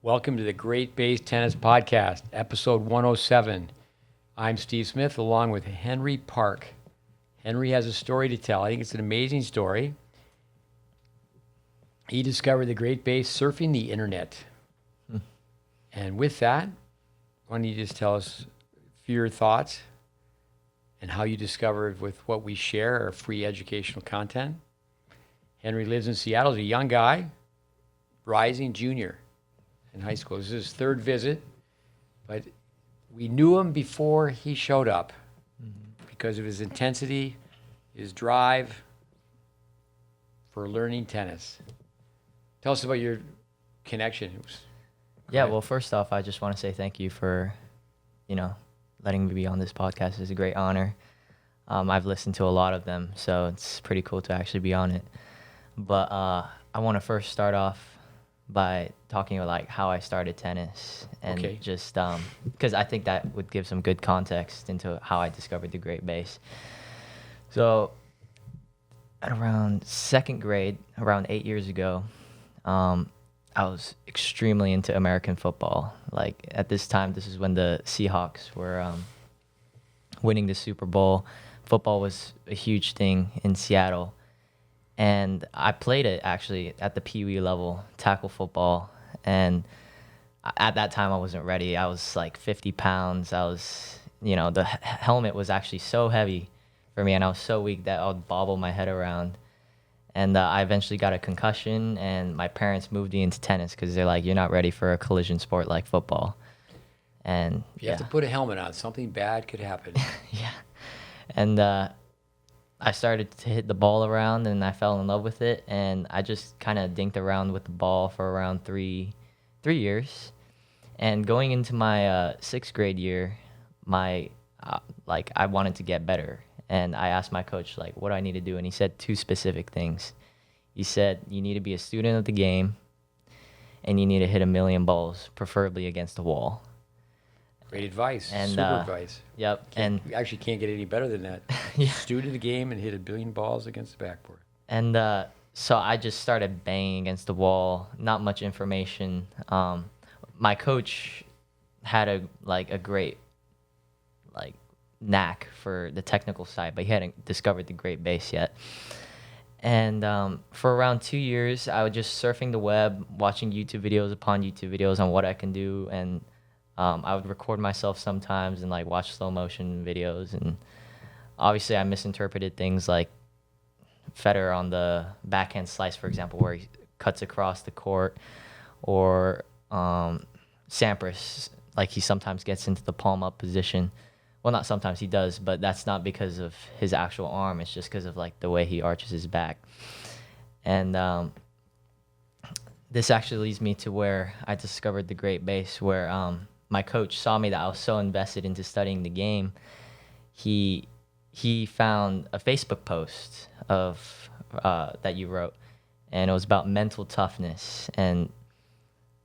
Welcome to the GreatBase Tennis Podcast, episode 107. I'm Steve Smith along with Henry Park. Henry has a story to tell. I think it's an amazing story. He discovered the GreatBase surfing the internet. And with that, why don't you just tell us a few of your thoughts and how you discovered with what we share our free educational content. Henry lives in Seattle. He's a young guy, rising junior in high school. This is his third visit, but we knew him before he showed up because of his intensity, his drive for learning tennis. Tell us about your connection. Yeah, well, first off, I just want to say thank you for, letting me be on this podcast. It's a great honor. I've listened to a lot of them, so it's pretty cool to actually be on it. But I want to first start off by talking about how I started tennis and just because I think that would give some good context into how I discovered the GreatBase. So at around second grade, around 8 years ago, I was extremely into American football. At this time, this is when the Seahawks were winning the Super Bowl. Football was a huge thing in Seattle. And I played it actually at the Pee Wee level, tackle football. And at that time, I wasn't ready. I was 50 pounds. I was, the helmet was actually so heavy for me, and I was so weak that I would bobble my head around. And I eventually got a concussion, and my parents moved me into tennis because they're like, you're not ready for a collision sport like football. And you have to put a helmet on. Something bad could happen. Yeah. And I started to hit the ball around, and I fell in love with it, and I just kind of dinked around with the ball for around three years. And going into my sixth grade year, I wanted to get better, and I asked my coach what do I need to do, and he said two specific things. He said you need to be a student of the game, and you need to hit 1,000,000 balls, preferably against the wall. Great advice. And, super advice. Yep. You actually can't get any better than that. Yeah. Student of the game and hit 1,000,000,000 balls against the backboard. And so I just started banging against the wall. Not much information. My coach had a great knack for the technical side, but he hadn't discovered the GreatBase yet. And for around 2 years, I was just surfing the web, watching YouTube videos upon YouTube videos on what I can do, and I would record myself sometimes and watch slow motion videos. And obviously I misinterpreted things like Federer on the backhand slice, for example, where he cuts across the court, or Sampras, he sometimes gets into the palm up position. Well, not sometimes, he does, but that's not because of his actual arm. It's just because of the way he arches his back. And this actually leads me to where I discovered the GreatBase, where my coach saw me that I was so invested into studying the game. He found a Facebook post of that you wrote, and it was about mental toughness. And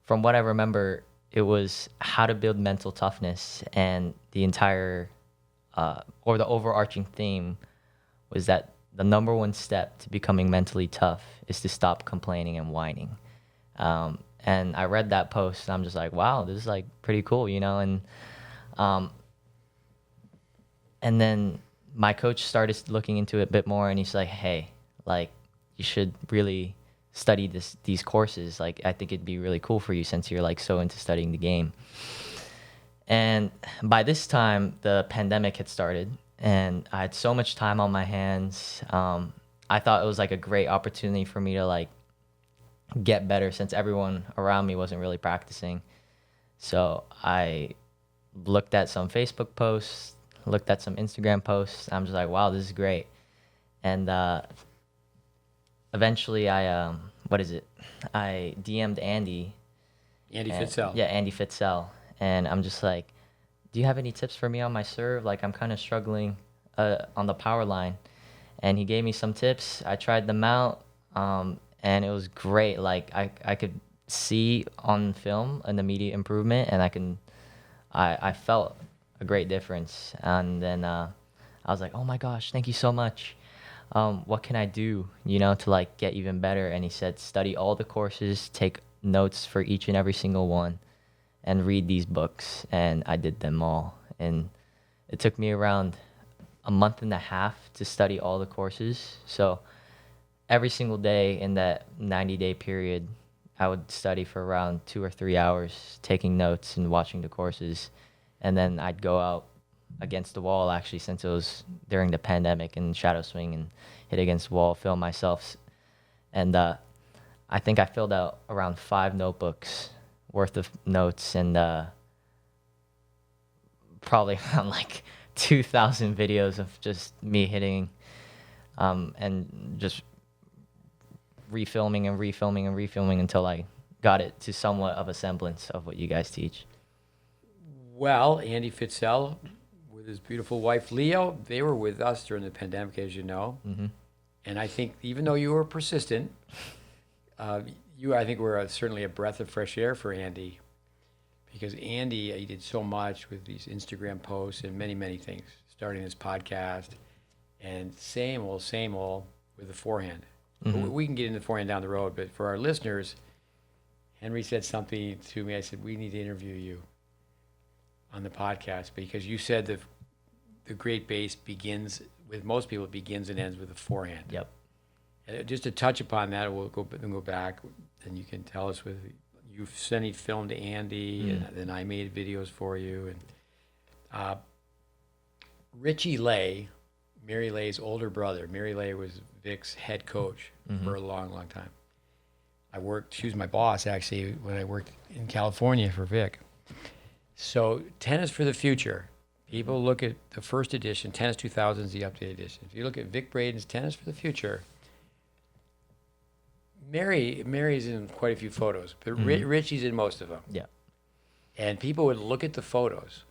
from what I remember, it was how to build mental toughness, and the entire or the overarching theme was that the number one step to becoming mentally tough is to stop complaining and whining. And I read that post, and I'm just like, wow, this is pretty cool, And then my coach started looking into it a bit more, and he's like, hey, you should really study these courses. I think it'd be really cool for you since you're so into studying the game. And by this time, the pandemic had started, and I had so much time on my hands. I thought it was a great opportunity for me to get better since everyone around me wasn't really practicing. So I looked at some Facebook posts, looked at some Instagram posts. I'm just like, wow, this is great. And eventually I DM'd Andy. Andy Fitzell. Yeah, Andy Fitzell. And I'm just like, do you have any tips for me on my serve? I'm kind of struggling on the power line. And he gave me some tips. I tried them out. And it was great. I could see on film an immediate improvement, and I felt a great difference. And then I was like, oh my gosh, thank you so much. What can I do, to get even better? And he said, study all the courses, take notes for each and every single one and read these books. And I did them all. And it took me around a month and a half to study all the courses. So every single day in that 90-day period, I would study for around 2 or 3 hours, taking notes and watching the courses. And then I'd go out against the wall, actually, since it was during the pandemic, and shadow swing and hit against the wall, film myself. And I think I filled out around 5 notebooks worth of notes, and probably around like 2,000 videos of just me hitting, and just refilming and refilming and refilming until I got it to somewhat of a semblance of what you guys teach. Well, Andy Fitzell with his beautiful wife Leo, they were with us during the pandemic, as you know. Mm-hmm. And I think even though you were persistent, I think were certainly a breath of fresh air for Andy, because Andy, he did so much with these Instagram posts and many, many things, starting his podcast, and same old with the forehand. Mm-hmm. We can get into the forehand down the road, but for our listeners, Henry said something to me. I said, we need to interview you on the podcast, because you said the great base begins, with most people, it begins and ends with a forehand. Yep. And just to touch upon that, we'll go back, and you can tell us with, you sent a film to Andy, and then I made videos for you. And Richie Lay, Mary Lay's older brother. Mary Lay was Vic's head coach for a long, long time. She was my boss, actually, when I worked in California for Vic. So Tennis for the Future, people look at the first edition, Tennis 2000 is the updated edition. If you look at Vic Braden's Tennis for the Future, Mary's in quite a few photos, but Richie's in most of them. Yeah. And people would look at the photos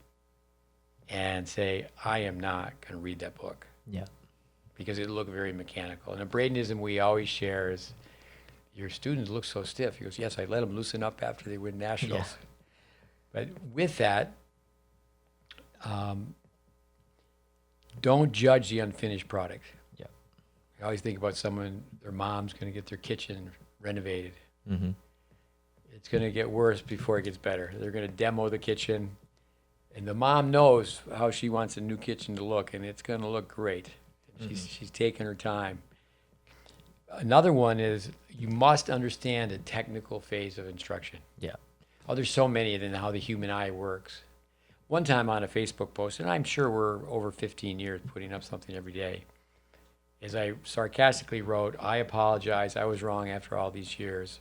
and say, I am not going to read that book. Yeah. Because it looked very mechanical. And a Bradenism we always share is, your students look so stiff. He goes, yes, I let them loosen up after they win nationals. Yeah. But with that, don't judge the unfinished product. Yeah. I always think about someone, their mom's going to get their kitchen renovated. Mm-hmm. It's going to get worse before it gets better. They're going to demo the kitchen, and the mom knows how she wants a new kitchen to look, and it's going to look great. She's taking her time. Another one is, you must understand the technical phase of instruction. Yeah. Oh, there's so many, than how the human eye works. One time on a Facebook post, and I'm sure we're over 15 years putting up something every day, as I sarcastically wrote, I apologize, I was wrong after all these years.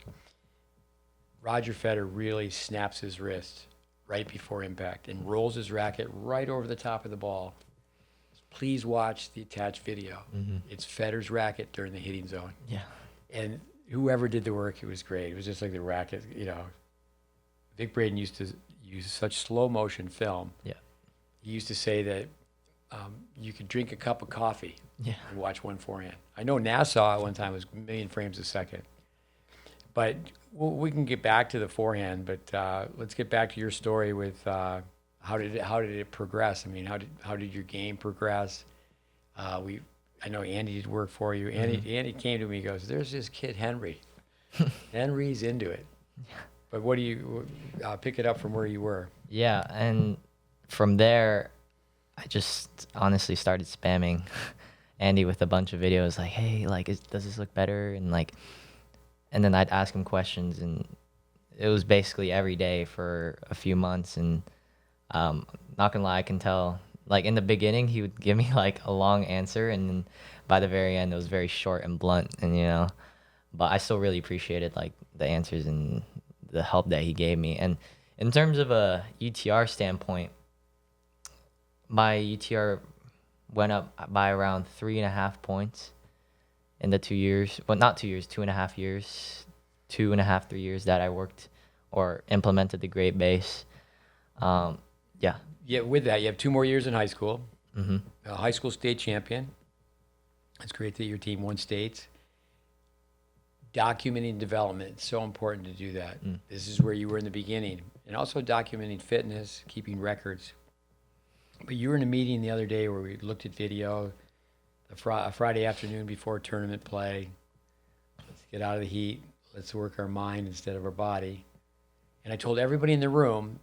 Roger Federer really snaps his wrist right before impact and rolls his racket right over the top of the ball. Please watch the attached video. Mm-hmm. It's Federer's racket during the hitting zone. Yeah. And whoever did the work, it was great. It was just like the racket, Vic Braden used to use such slow motion film. Yeah. He used to say that you could drink a cup of coffee and watch one forehand. I know Nassau at one time was 1 million frames a second. But we can get back to the forehand, but let's get back to your story with how did it progress? I mean, how did your game progress? I know Andy did work for you. Andy came to me and goes, there's this kid, Henry. Henry's into it. But what do you pick it up from where you were? Yeah, and from there, I just honestly started spamming Andy with a bunch of videos like, hey, like, does this look better? And then I'd ask him questions, and it was basically every day for a few months. And not gonna lie, I can tell, like, in the beginning, he would give me like a long answer, and then by the very end, it was very short and blunt, and but I still really appreciated like the answers and the help that he gave me. And in terms of a UTR standpoint, my UTR went up by around 3.5 points in the 2 years. Well, not 2 years, 2.5 years, 2.5, 3 years that I worked or implemented the GreatBase. Yeah. Yeah, with that, you have 2 more years in high school. Mm-hmm. A high school state champion. It's great that your team won states. Documenting development, it's so important to do that. This is where you were in the beginning. And also documenting fitness, keeping records. But you were in a meeting the other day where we looked at video, a Friday afternoon before tournament play. Let's get out of the heat. Let's work our mind instead of our body. And I told everybody in the room,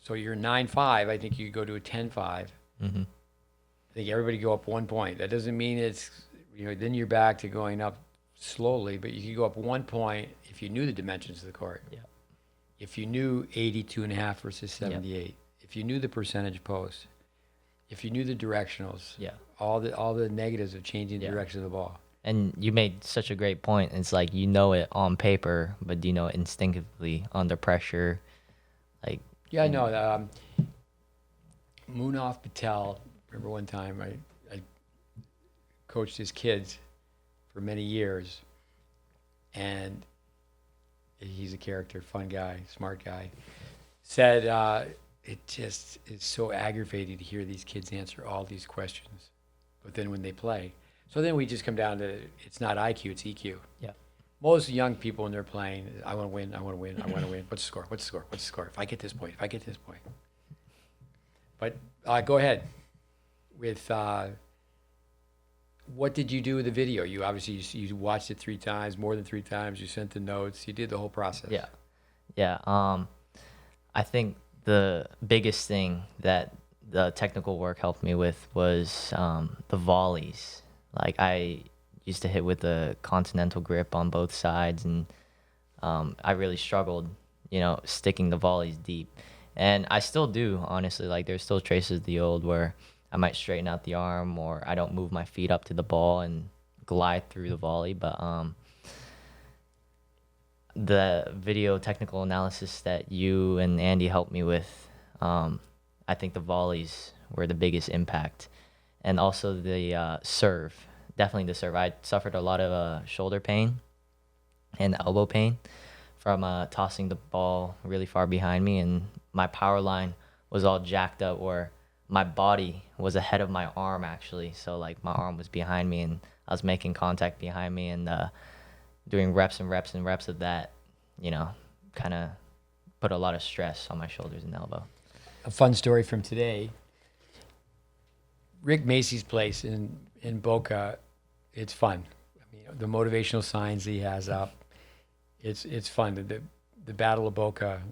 so you're 9-5, I think you go to a 10-5. Mm-hmm. I think everybody go up 1 point. That doesn't mean it's, then you're back to going up slowly, but you could go up 1 point if you knew the dimensions of the court. Yeah. If you knew 82.5 versus 78. Yep. If you knew the percentage post. If you knew the directionals. Yeah. All the negatives of changing the direction of the ball. And you made such a great point. It's like you know it on paper, but do you know it instinctively under pressure? Like yeah, I know. Munaf Patel, remember one time I coached his kids for many years, and he's a character, fun guy, smart guy, said it just is so aggravating to hear these kids answer all these questions, but then when they play. So then we just come down to, it's not IQ, it's EQ. Yeah. Most young people when they're playing, I want to win, I want to win, I want to win. What's the score? What's the score? What's the score? If I get this point, if I get this point. But go ahead with what did you do with the video? You obviously you watched it 3 times, more than 3 times. You sent the notes. You did the whole process. Yeah. I think the biggest thing that the technical work helped me with was the volleys. Like I used to hit with a continental grip on both sides, and I really struggled, sticking the volleys deep. And I still do, honestly. Like there's still traces of the old where I might straighten out the arm, or I don't move my feet up to the ball and glide through the volley. But the video technical analysis that you and Andy helped me with, I think the volleys were the biggest impact. And also the serve, definitely the serve. I suffered a lot of shoulder pain and elbow pain from tossing the ball really far behind me, and my power line was all jacked up where my body was ahead of my arm actually. So like my arm was behind me and I was making contact behind me, and doing reps and reps and reps of that, kind of put a lot of stress on my shoulders and elbow. A fun story from today. Rick Macy's place in Boca, it's fun. I mean, the motivational signs he has up, it's fun. The Battle of Boca,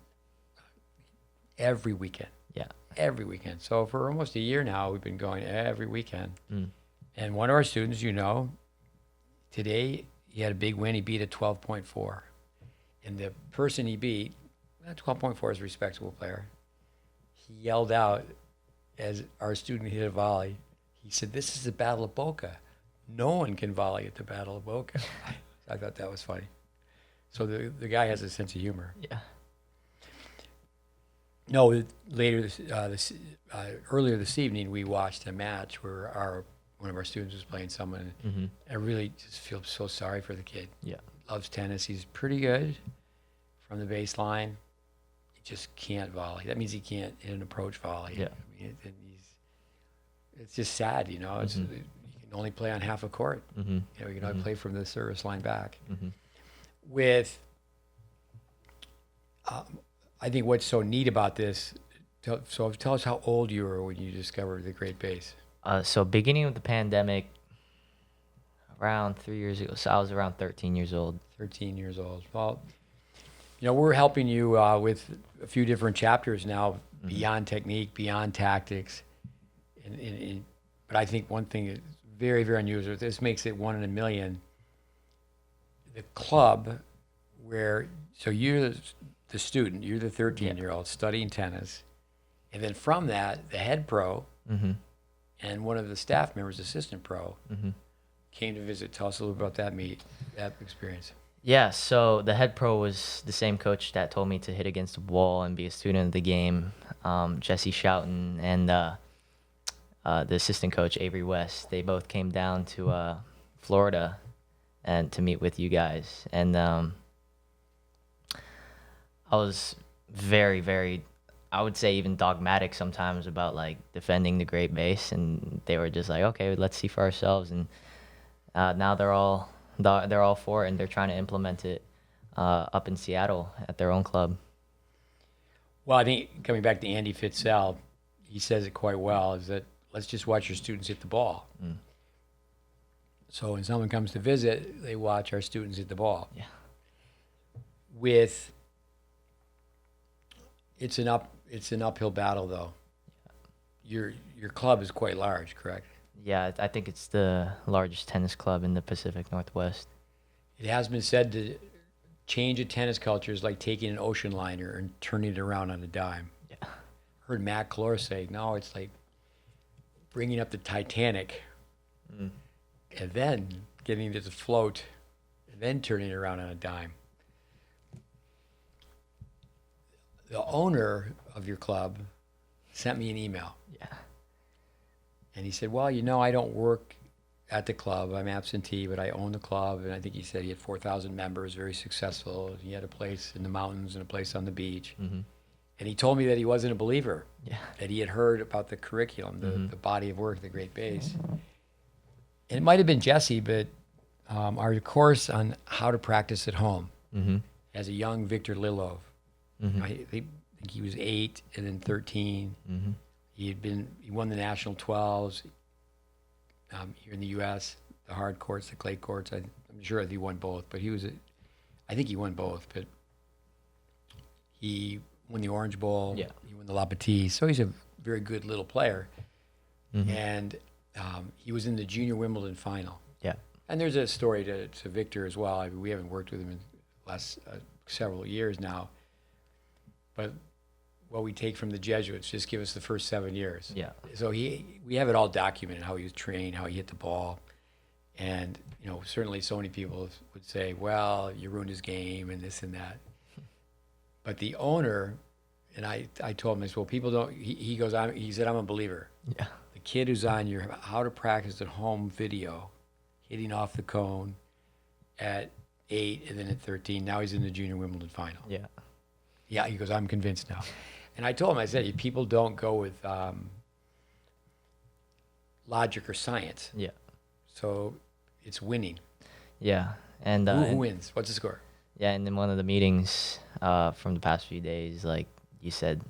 every weekend. Yeah. Every weekend. So for almost a year now, we've been going every weekend. Mm. And one of our students, today he had a big win. He beat a 12.4. And the person he beat, 12.4 is a respectable player. He yelled out as our student hit a volley. He said, "This is the Battle of Boca. No one can volley at the Battle of Boca." I thought that was funny. So the guy has a sense of humor. Yeah. No, earlier this evening we watched a match where one of our students was playing someone. Mm-hmm. I really just feel so sorry for the kid. Yeah. Loves tennis. He's pretty good from the baseline. He just can't volley. That means he can't hit an approach volley. Yeah. I mean, it's just sad, It's, Mm-hmm. you can only play on half a court. Mm-hmm. You can only play from the service line back. Mm-hmm. With, I think what's so neat about this, so tell us how old you were when you discovered the GreatBase. So beginning of the pandemic, around 3 years ago. So I was around 13 years old. 13 years old. Well, we're helping you with a few different chapters now, mm-hmm. beyond technique, beyond tactics. But I think one thing is very, very unusual. This makes it 1 in a million. The club so you're the student, you're the 13-year-old studying tennis. And then from that, the head pro mm-hmm. and one of the staff members, assistant pro, mm-hmm. came to visit. Tell us a little about that experience. Yeah, so the head pro was the same coach that told me to hit against the wall and be a student of the game, Jesse Schouten, and the assistant coach, Avery West. They both came down to Florida and to meet with you guys. And I was very, very, I would say even dogmatic sometimes about like defending the GreatBase, and they were just like, okay, let's see for ourselves. And now they're all for it, and they're trying to implement it up in Seattle at their own club. Well, I think coming back to Andy Fitzell, he says it quite well, is that let's just watch your students hit the ball. Mm. So when someone comes to visit, they watch our students hit the ball. Yeah. with it's an uphill battle though. Your club is quite large, correct? Yeah, I think it's the largest tennis club in the Pacific Northwest. It has been said to change a tennis culture is like taking an ocean liner and turning it around on a dime. Yeah. Heard Matt Clore say, no, it's like bringing up the Titanic and then getting it to float and then turning it around on a dime. The owner of your club sent me an email. Yeah. And he said, well, I don't work at the club. I'm absentee, but I own the club. And I think he said he had 4,000 members, very successful. He had a place in the mountains and a place on the beach. Mm-hmm. And he told me that he wasn't a believer, that he had heard about the curriculum, the body of work, the GreatBase. And it might have been Jesse, but our course on how to practice at home as a young Victor Lilov. I think he was 8 and then 13. He won the national 12s here in the U.S., the hard courts, the clay courts. I'm sure he won both, but I think he won both. But he won the Orange Bowl. Yeah. He won the La Petite. So he's a very good little player. And he was in the junior Wimbledon final. Yeah. And there's a story to Victor as well. I mean, we haven't worked with him in the last several years now. But what we take from the Jesuits, just give us the first 7 years. Yeah. So we have it all documented, how he was trained, how he hit the ball. And, certainly so many people would say, well, you ruined his game and this and that. But the owner, and I told him, I said, well, people don't, he said, I'm a believer. Yeah. The kid who's on your how to practice at home video, hitting off the cone at 8 and then at 13, now he's in the junior Wimbledon final. Yeah. Yeah, he goes, I'm convinced now. And I told him, I said, people don't go with logic or science. Yeah. So it's winning. Yeah. And who wins? What's the score? Yeah, and in one of the meetings from the past few days, like you said,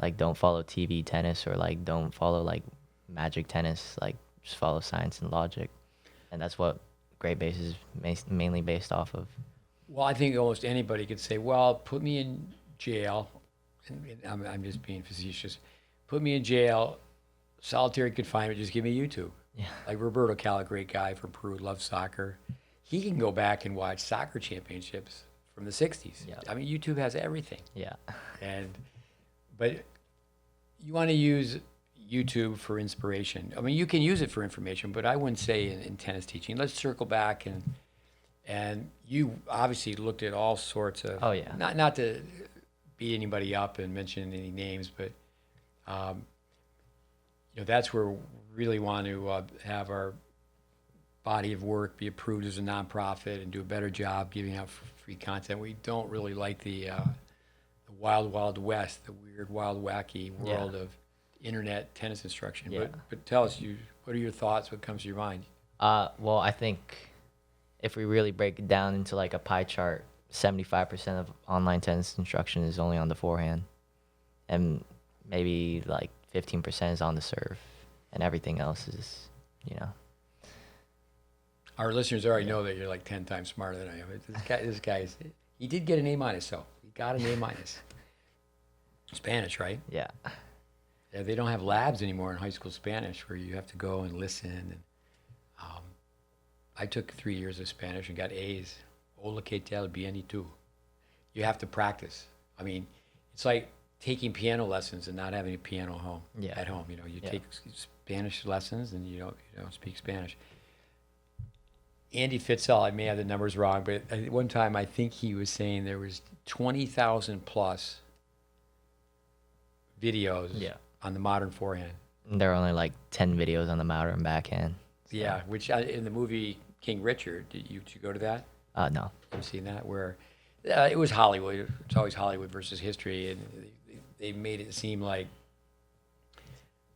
like don't follow TV tennis or like don't follow like magic tennis, like just follow science and logic. And that's what GreatBase is mainly based off of. Well, I think almost anybody could say, well, put me in jail. And I'm just being facetious. Put me in jail, solitary confinement, just give me YouTube. Yeah. Like Roberto Cala, great guy from Peru, loves soccer. He can go back and watch soccer championships from the 60s. Yeah. I mean, YouTube has everything. Yeah. But you want to use YouTube for inspiration. I mean, you can use it for information, but I wouldn't say in tennis teaching. Let's circle back and you obviously looked at all sorts of. Oh yeah. Not to beat anybody up and mention any names, but that's where we really want to have our body of work be approved as a nonprofit and do a better job giving out free content. We don't really like the wild, wild west, the weird, wild, wacky world of internet tennis instruction. Yeah. But tell us, what are your thoughts? What comes to your mind? Well, I think if we really break it down into like a pie chart, 75% of online tennis instruction is only on the forehand, and maybe like 15% is on the serve, and everything else is, Our listeners already know that you're like 10 times smarter than I am. This guy he did get an A-, though. He got an A-. Spanish, right? Yeah. Yeah. They don't have labs anymore in high school Spanish where you have to go and listen. And I took 3 years of Spanish and got A's. Hola, ¿qué tal? Bien, y tú? You have to practice. I mean, it's like taking piano lessons and not having a piano at home. You take Spanish lessons and you don't speak Spanish. Andy Fitzell, I may have the numbers wrong, but at one time I think he was saying there was 20,000 plus videos on the modern forehand. And there are only like 10 videos on the modern backhand. So. Yeah, which in the movie King Richard, did you go to that? No. I've seen that where it was Hollywood. It's always Hollywood versus history, and they made it seem like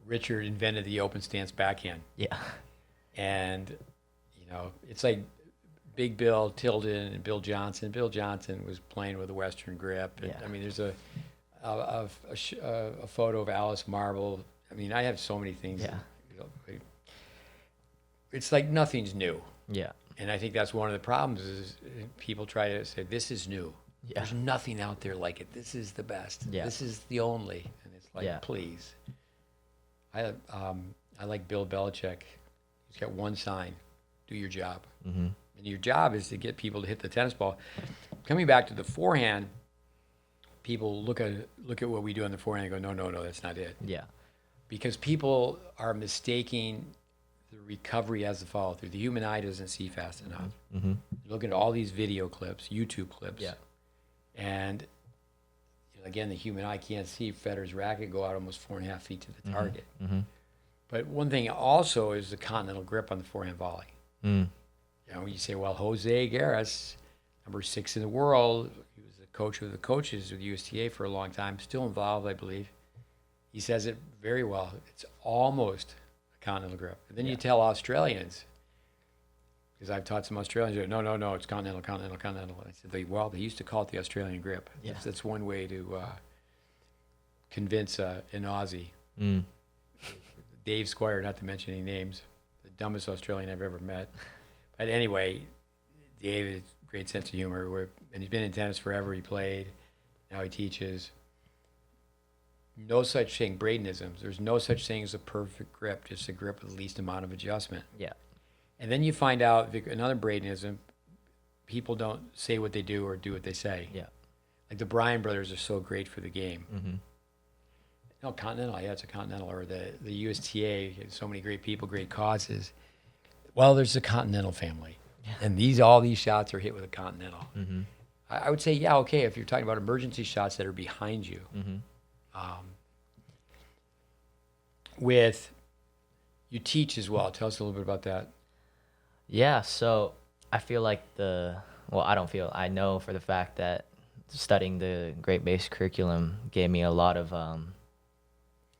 Richard invented the open stance backhand. Yeah. And it's like Big Bill Tilden and Bill Johnson. Bill Johnson was playing with a Western grip. And, I mean, there's a photo of Alice Marble. I mean, I have so many things. Yeah. It's like nothing's new. Yeah. And I think that's one of the problems is people try to say, this is new. Yeah. There's nothing out there like it. This is the best. Yeah. This is the only. And it's like, Yeah. please. I like Bill Belichick. He's got one sign: do your job. Mm-hmm. And your job is to get people to hit the tennis ball. Coming back to the forehand, people look at what we do on the forehand and go, no, that's not it. Yeah. Because people are mistaking the recovery as the follow through. The human eye doesn't see fast enough. Mm-hmm. You look at all these video clips, YouTube clips, Yeah. and again, the human eye can't see Federer's racket go out almost 4.5 feet to the target. Mm-hmm. But one thing also is the continental grip on the forehand volley. Mm. You know, you say, well, Jose Garris, number 6 in the world, he was the coach of the coaches with USTA for a long time, still involved, I believe. He says it very well. It's almost a continental grip. And then you tell Australians, because I've taught some Australians, they go, no, it's continental. I said, they used to call it the Australian grip. Yeah. That's one way to convince an Aussie. Mm. Dave Squire, not to mention any names, the dumbest Australian I've ever met. But anyway, Dave has a great sense of humor, and he's been in tennis forever. He played, now he teaches. No such thing, Bradenisms. There's no such thing as a perfect grip, just a grip with the least amount of adjustment. Yeah. And then you find out, another Bradenism, people don't say what they do or do what they say. Yeah. Like the Bryan brothers are so great for the game. Mm-hmm. No, Continental, yeah, it's a Continental. Or the USTA, so many great people, great causes. Well, there's a Continental family. Yeah. And all these shots are hit with a Continental. Mm-hmm. I would say, yeah, okay, if you're talking about emergency shots that are behind you. Mm-hmm. You teach as well. Tell us a little bit about that. Yeah, so I feel like I know for the fact that studying the GreatBase curriculum gave me a lot of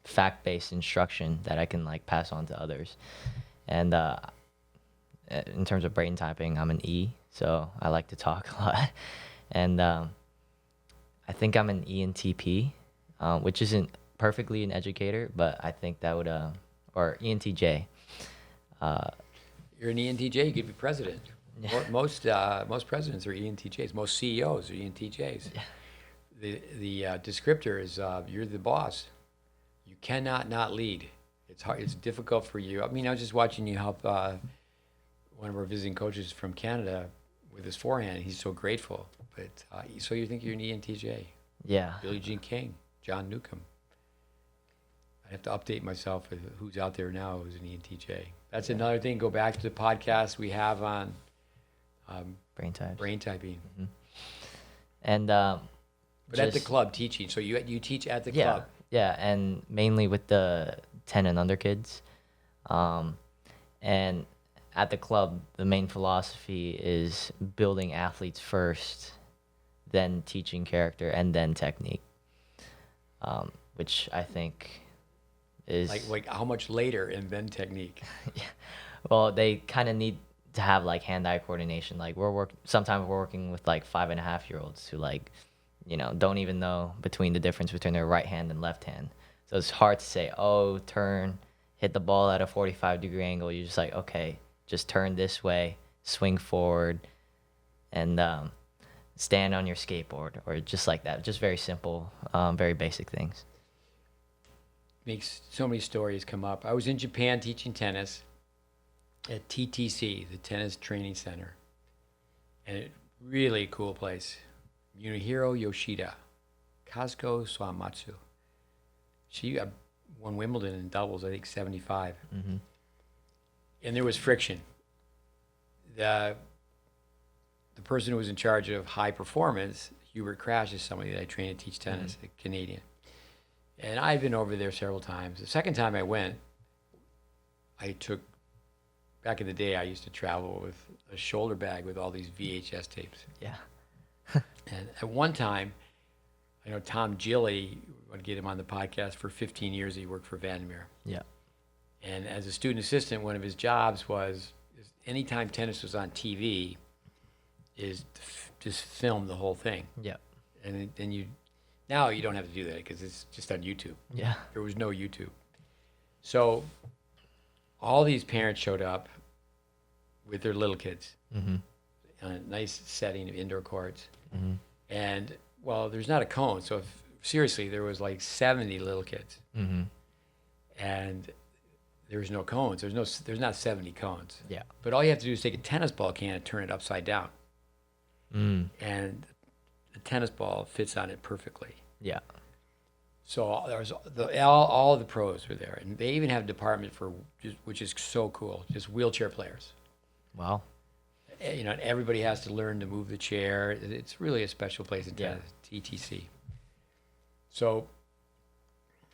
fact-based instruction that I can like pass on to others. And in terms of brain typing, I'm an E, so I like to talk a lot. And I think I'm an ENTP, which isn't perfectly an educator, but I think that would, or ENTJ. You're an ENTJ, you could be president. Yeah. Most presidents are ENTJs. Most CEOs are ENTJs. Yeah. The descriptor is you're the boss. You cannot not lead. It's hard. It's difficult for you. I mean, I was just watching you help one of our visiting coaches from Canada with his forehand. He's so grateful. But so you think you're an ENTJ? Yeah. Billie Jean King, John Newcomb. I have to update myself with who's out there now who's an ENTJ. That's another thing. Go back to the podcast we have on Brain types. brain typing. Mm-hmm. And But at the club teaching. So you teach at the club. Yeah, and mainly with the 10 and under kids. And at the club, the main philosophy is building athletes first, then teaching character, and then technique, which I think is... Like how much later and then technique? Yeah. Well, they kind of need to have like hand-eye coordination. Like sometimes we're working with like 5.5-year-olds who like, don't even know between the difference between their right hand and left hand. So it's hard to say, oh, turn, hit the ball at a 45-degree angle. You're just like, okay, just turn this way, swing forward, and stand on your skateboard, or just like that. Just very simple, very basic things. Makes so many stories come up. I was in Japan teaching tennis at TTC, the Tennis Training Center. And it really cool place. Yunihiro Yoshida, Kazuko Swamatsu. She won Wimbledon in doubles, I think 75. Mm-hmm. And there was friction. The person who was in charge of high performance, Hubert Crash, is somebody that I train to teach tennis, a Canadian. And I've been over there several times. The second time I went, back in the day, I used to travel with a shoulder bag with all these VHS tapes. Yeah. And at one time, I know Tom Gilly, I want to get him on the podcast, for 15 years he worked for Vandermeer. Yeah. And as a student assistant, one of his jobs was, anytime tennis was on TV, is to just film the whole thing. Yeah. And then now you don't have to do that because it's just on YouTube. Yeah. There was no YouTube. So all these parents showed up with their little kids Mm-hmm. on a nice setting of indoor courts. Mm-hmm. And, well, there's not a cone. So, seriously, there was like 70 little kids. Mm-hmm. And there's no cones. There's not 70 cones. Yeah. But all you have to do is take a tennis ball can and turn it upside down. Mm. And the tennis ball fits on it perfectly. Yeah. So there's all of the pros were there, and they even have a department which is so cool, just wheelchair players. Wow. You know, everybody has to learn to move the chair. It's really a special place in tennis, TTC. So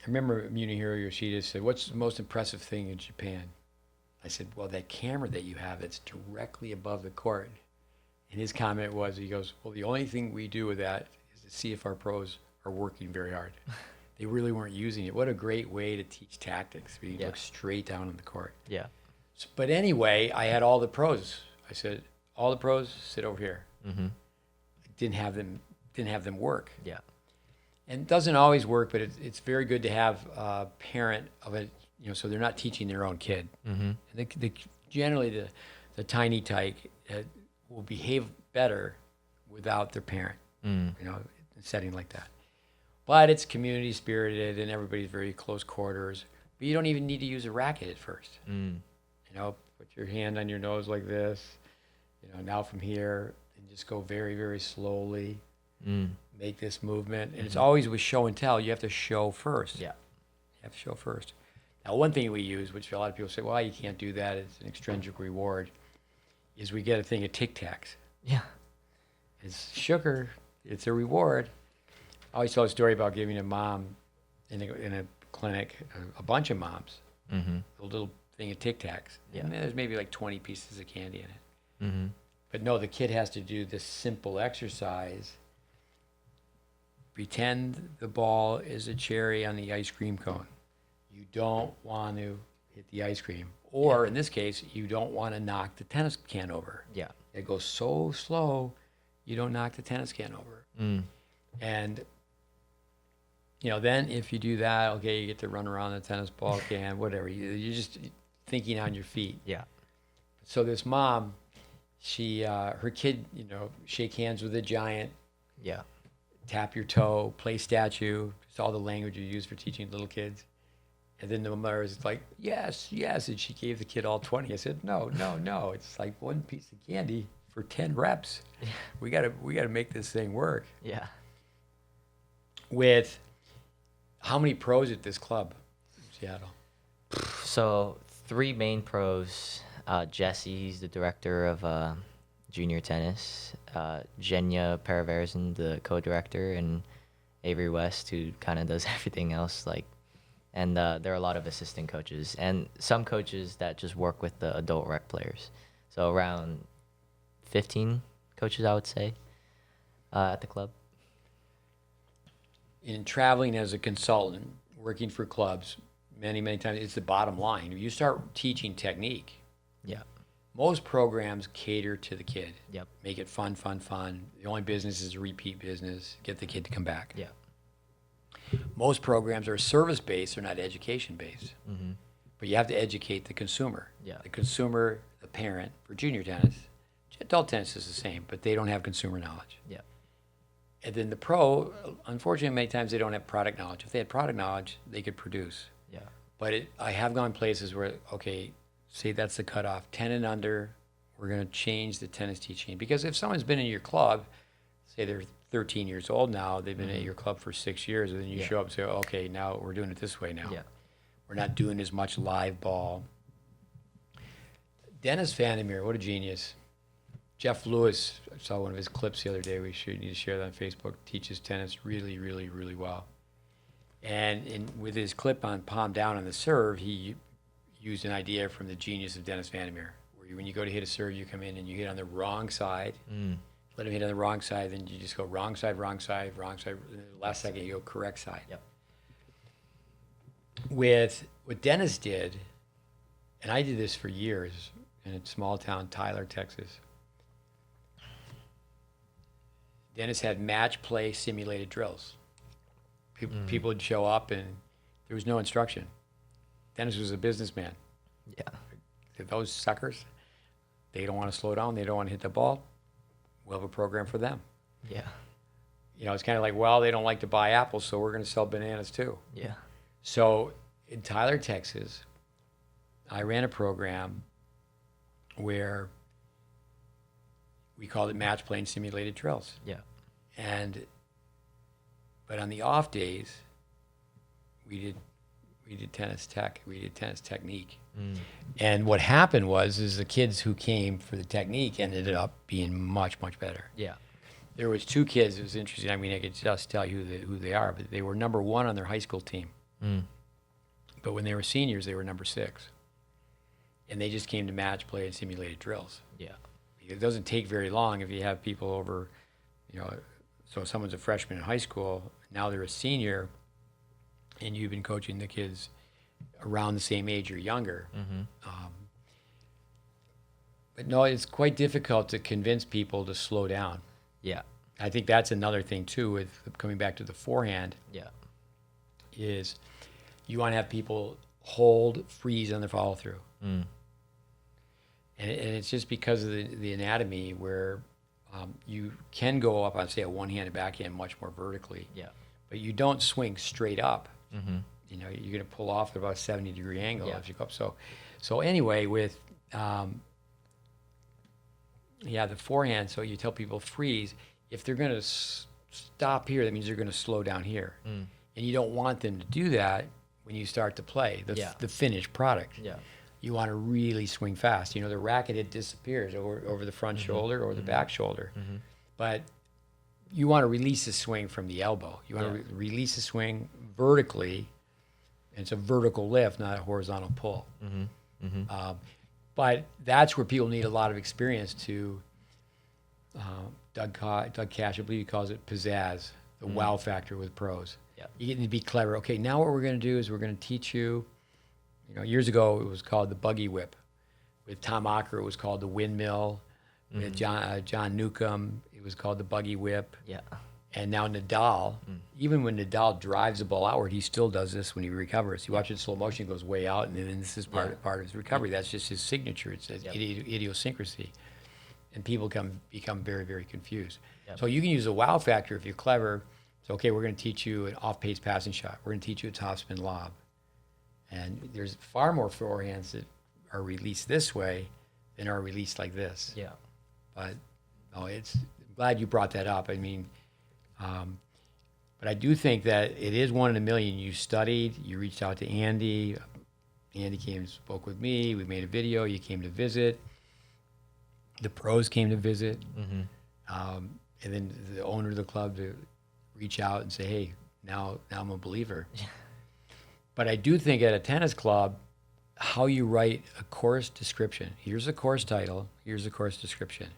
I remember Munehiro Yoshida said, "What's the most impressive thing in Japan?" I said, "Well, that camera that you have that's directly above the court." And his comment was, he goes, "Well, the only thing we do with that is to see if our pros are working very hard." They really weren't using it. What a great way to teach tactics. We look straight down on the court. Yeah. So, but anyway, I had all the pros. I said, all the pros, sit over here. Mm-hmm. Didn't have them work. Yeah. And it doesn't always work, but it's very good to have a parent of it, you know, so they're not teaching their own kid. Mm-hmm. And generally, the tiny tyke will behave better without their parent, you know, in a setting like that. But it's community spirited and everybody's very close quarters. But you don't even need to use a racket at first. You know, put your hand on your nose like this. You know, now from here, and just go very, very slowly. Make this movement. And it's always with show and tell. You have to show first. Yeah. You have to show first. Now, one thing we use, which a lot of people say, well, you can't do that. It's an extrinsic reward, is we get a thing of Tic Tacs. Yeah. It's sugar. It's a reward. I always tell a story about giving a mom in a clinic, a bunch of moms, a little thing of Tic Tacs. Yeah. And there's maybe like 20 pieces of candy in it. Mm-hmm. But no, the kid has to do this simple exercise. Pretend the ball is a cherry on the ice cream cone. You don't want to hit the ice cream. Or in this case, you don't want to knock the tennis can over. Yeah. It goes so slow, you don't knock the tennis can over. And you know, then if you do that, okay, you get to run around the tennis ball can, whatever. You're just thinking on your feet. Yeah. So this mom, her kid, you know, shake hands with a giant, Yeah. tap your toe, play statue. It's all the language you use for teaching little kids. And then the mother is like, yes, yes. And she gave the kid all 20. I said, no. It's like one piece of candy for 10 reps. Yeah. We gotta make this thing work. Yeah. With how many pros at this club in Seattle? So 3 main pros. Jesse, he's the director of junior tennis. Jenya Paraverson, the co-director, and Avery West, who kind of does everything else. And there are a lot of assistant coaches and some coaches that just work with the adult rec players. So around 15 coaches, I would say, at the club. In traveling as a consultant, working for clubs, many times, it's the bottom line. You start teaching technique. Yeah. Most programs cater to the kid. Yep. Make it fun. The only business is a repeat business. Get the kid to come back. Yeah. Most programs are service-based. They're not education-based. Mm-hmm. But you have to educate the consumer. Yeah. The consumer, the parent, for junior tennis. Adult tennis is the same, but they don't have consumer knowledge. Yeah. And then the pro, unfortunately, many times they don't have product knowledge. If they had product knowledge, they could produce. Yeah. But I have gone places where, okay, say that's the cutoff, 10 and under, we're going to change the tennis teaching. Because if someone's been in your club, say they're 13 years old now, they've been at your club for 6 years, and then you show up and say, okay, now we're doing it this way now. Yeah. We're not doing as much live ball. Dennis Vandermeer, what a genius. Jeff Lewis, I saw one of his clips the other day. We should need to share that on Facebook. Teaches tennis really, really, really well. And with his clip on palm down on the serve, he used an idea from the genius of Dennis Vandermeer, where when you go to hit a serve, you come in and you hit on the wrong side. Let him hit on the wrong side, then you just go wrong side. Last second, you go correct side. Yep. With what Dennis did, and I did this for years in a small town, Tyler, Texas. Dennis had match play simulated drills. People would show up and there was no instruction. Dennis was a businessman. Yeah. Those suckers, they don't want to slow down. They don't want to hit the ball. We'll have a program for them. Yeah. it's kind of like, well, they don't like to buy apples, so we're going to sell bananas too. Yeah. So in Tyler, Texas, I ran a program where we called it match play and simulated drills. Yeah. But on the off days, we did tennis tech. We did tennis technique. And what happened is the kids who came for the technique ended up being much, much better. Yeah. There was 2 kids. It was interesting. I mean, I could just tell you who they are, but they were number 1 on their high school team. But when they were seniors, they were number 6. And they just came to match play and simulated drills. Yeah. It doesn't take very long if you have people over, so if someone's a freshman in high school, now they're a senior, and you've been coaching the kids around the same age or younger. But no, it's quite difficult to convince people to slow down. Yeah. I think that's another thing too, with coming back to the forehand. Yeah. Is you want to have people hold, freeze on their follow through. And it's just because of the anatomy where you can go up on, say, a one-handed backhand much more vertically. Yeah. But you don't swing straight up. You're going to pull off at about a 70-degree angle as you go up. So anyway, with the forehand, so you tell people freeze. If they're going to stop here, that means they're going to slow down here. And you don't want them to do that when you start to play, the finished product. Yeah. You want to really swing fast. The racket, it disappears over the front shoulder or the back shoulder. But you want to release the swing from the elbow. You want to release the swing vertically. And it's a vertical lift, not a horizontal pull. But that's where people need a lot of experience to, Doug Cash, I believe he calls it pizzazz, the wow factor with pros. Yeah. You need to be clever. Okay, now what we're going to do is we're going to teach you, years ago it was called the buggy whip. With Tom Ocker, it was called the windmill. With John Newcomb, it was called the buggy whip. Yeah. And now Nadal, even when Nadal drives the ball outward, he still does this when he recovers. You watch it in slow motion, it goes way out, and then this is part of his recovery. That's just his signature. It's idiosyncrasy. And people become very, very confused. So you can use a wow factor if you're clever. So, okay, we're going to teach you an off-pace passing shot. We're going to teach you a topspin lob. And there's far more forehands that are released this way than are released like this. Yeah. But I'm glad you brought that up. I mean, but I do think that it is 1 in a million. You studied, you reached out to Andy. Andy came and spoke with me. We made a video. You came to visit. The pros came to visit. And then the owner of the club to reach out and say, hey, now I'm a believer. But I do think at a tennis club, how you write a course description. Here's a course title. Here's a course description.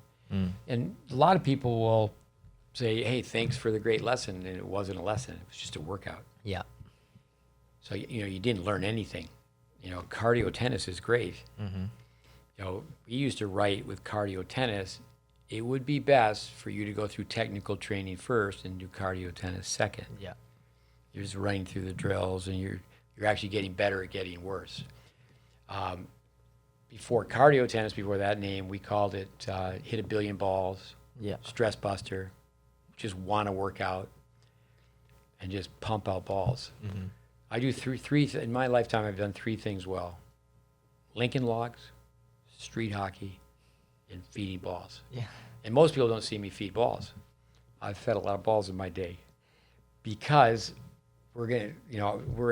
And a lot of people will say, hey, thanks for the great lesson. And it wasn't a lesson. It was just a workout. Yeah. So, you didn't learn anything. Cardio tennis is great. We used to write with cardio tennis, it would be best for you to go through technical training first and do cardio tennis second. Yeah. You're just running through the drills and you're actually getting better at getting worse. Before cardio tennis, before that name, we called it hit a billion balls, stress buster, just want to work out and just pump out balls. I do three in my lifetime. I've done 3 things well: Lincoln Logs, street hockey, and feeding balls. Yeah. And most people don't see me feed balls. I've fed a lot of balls in my day because we're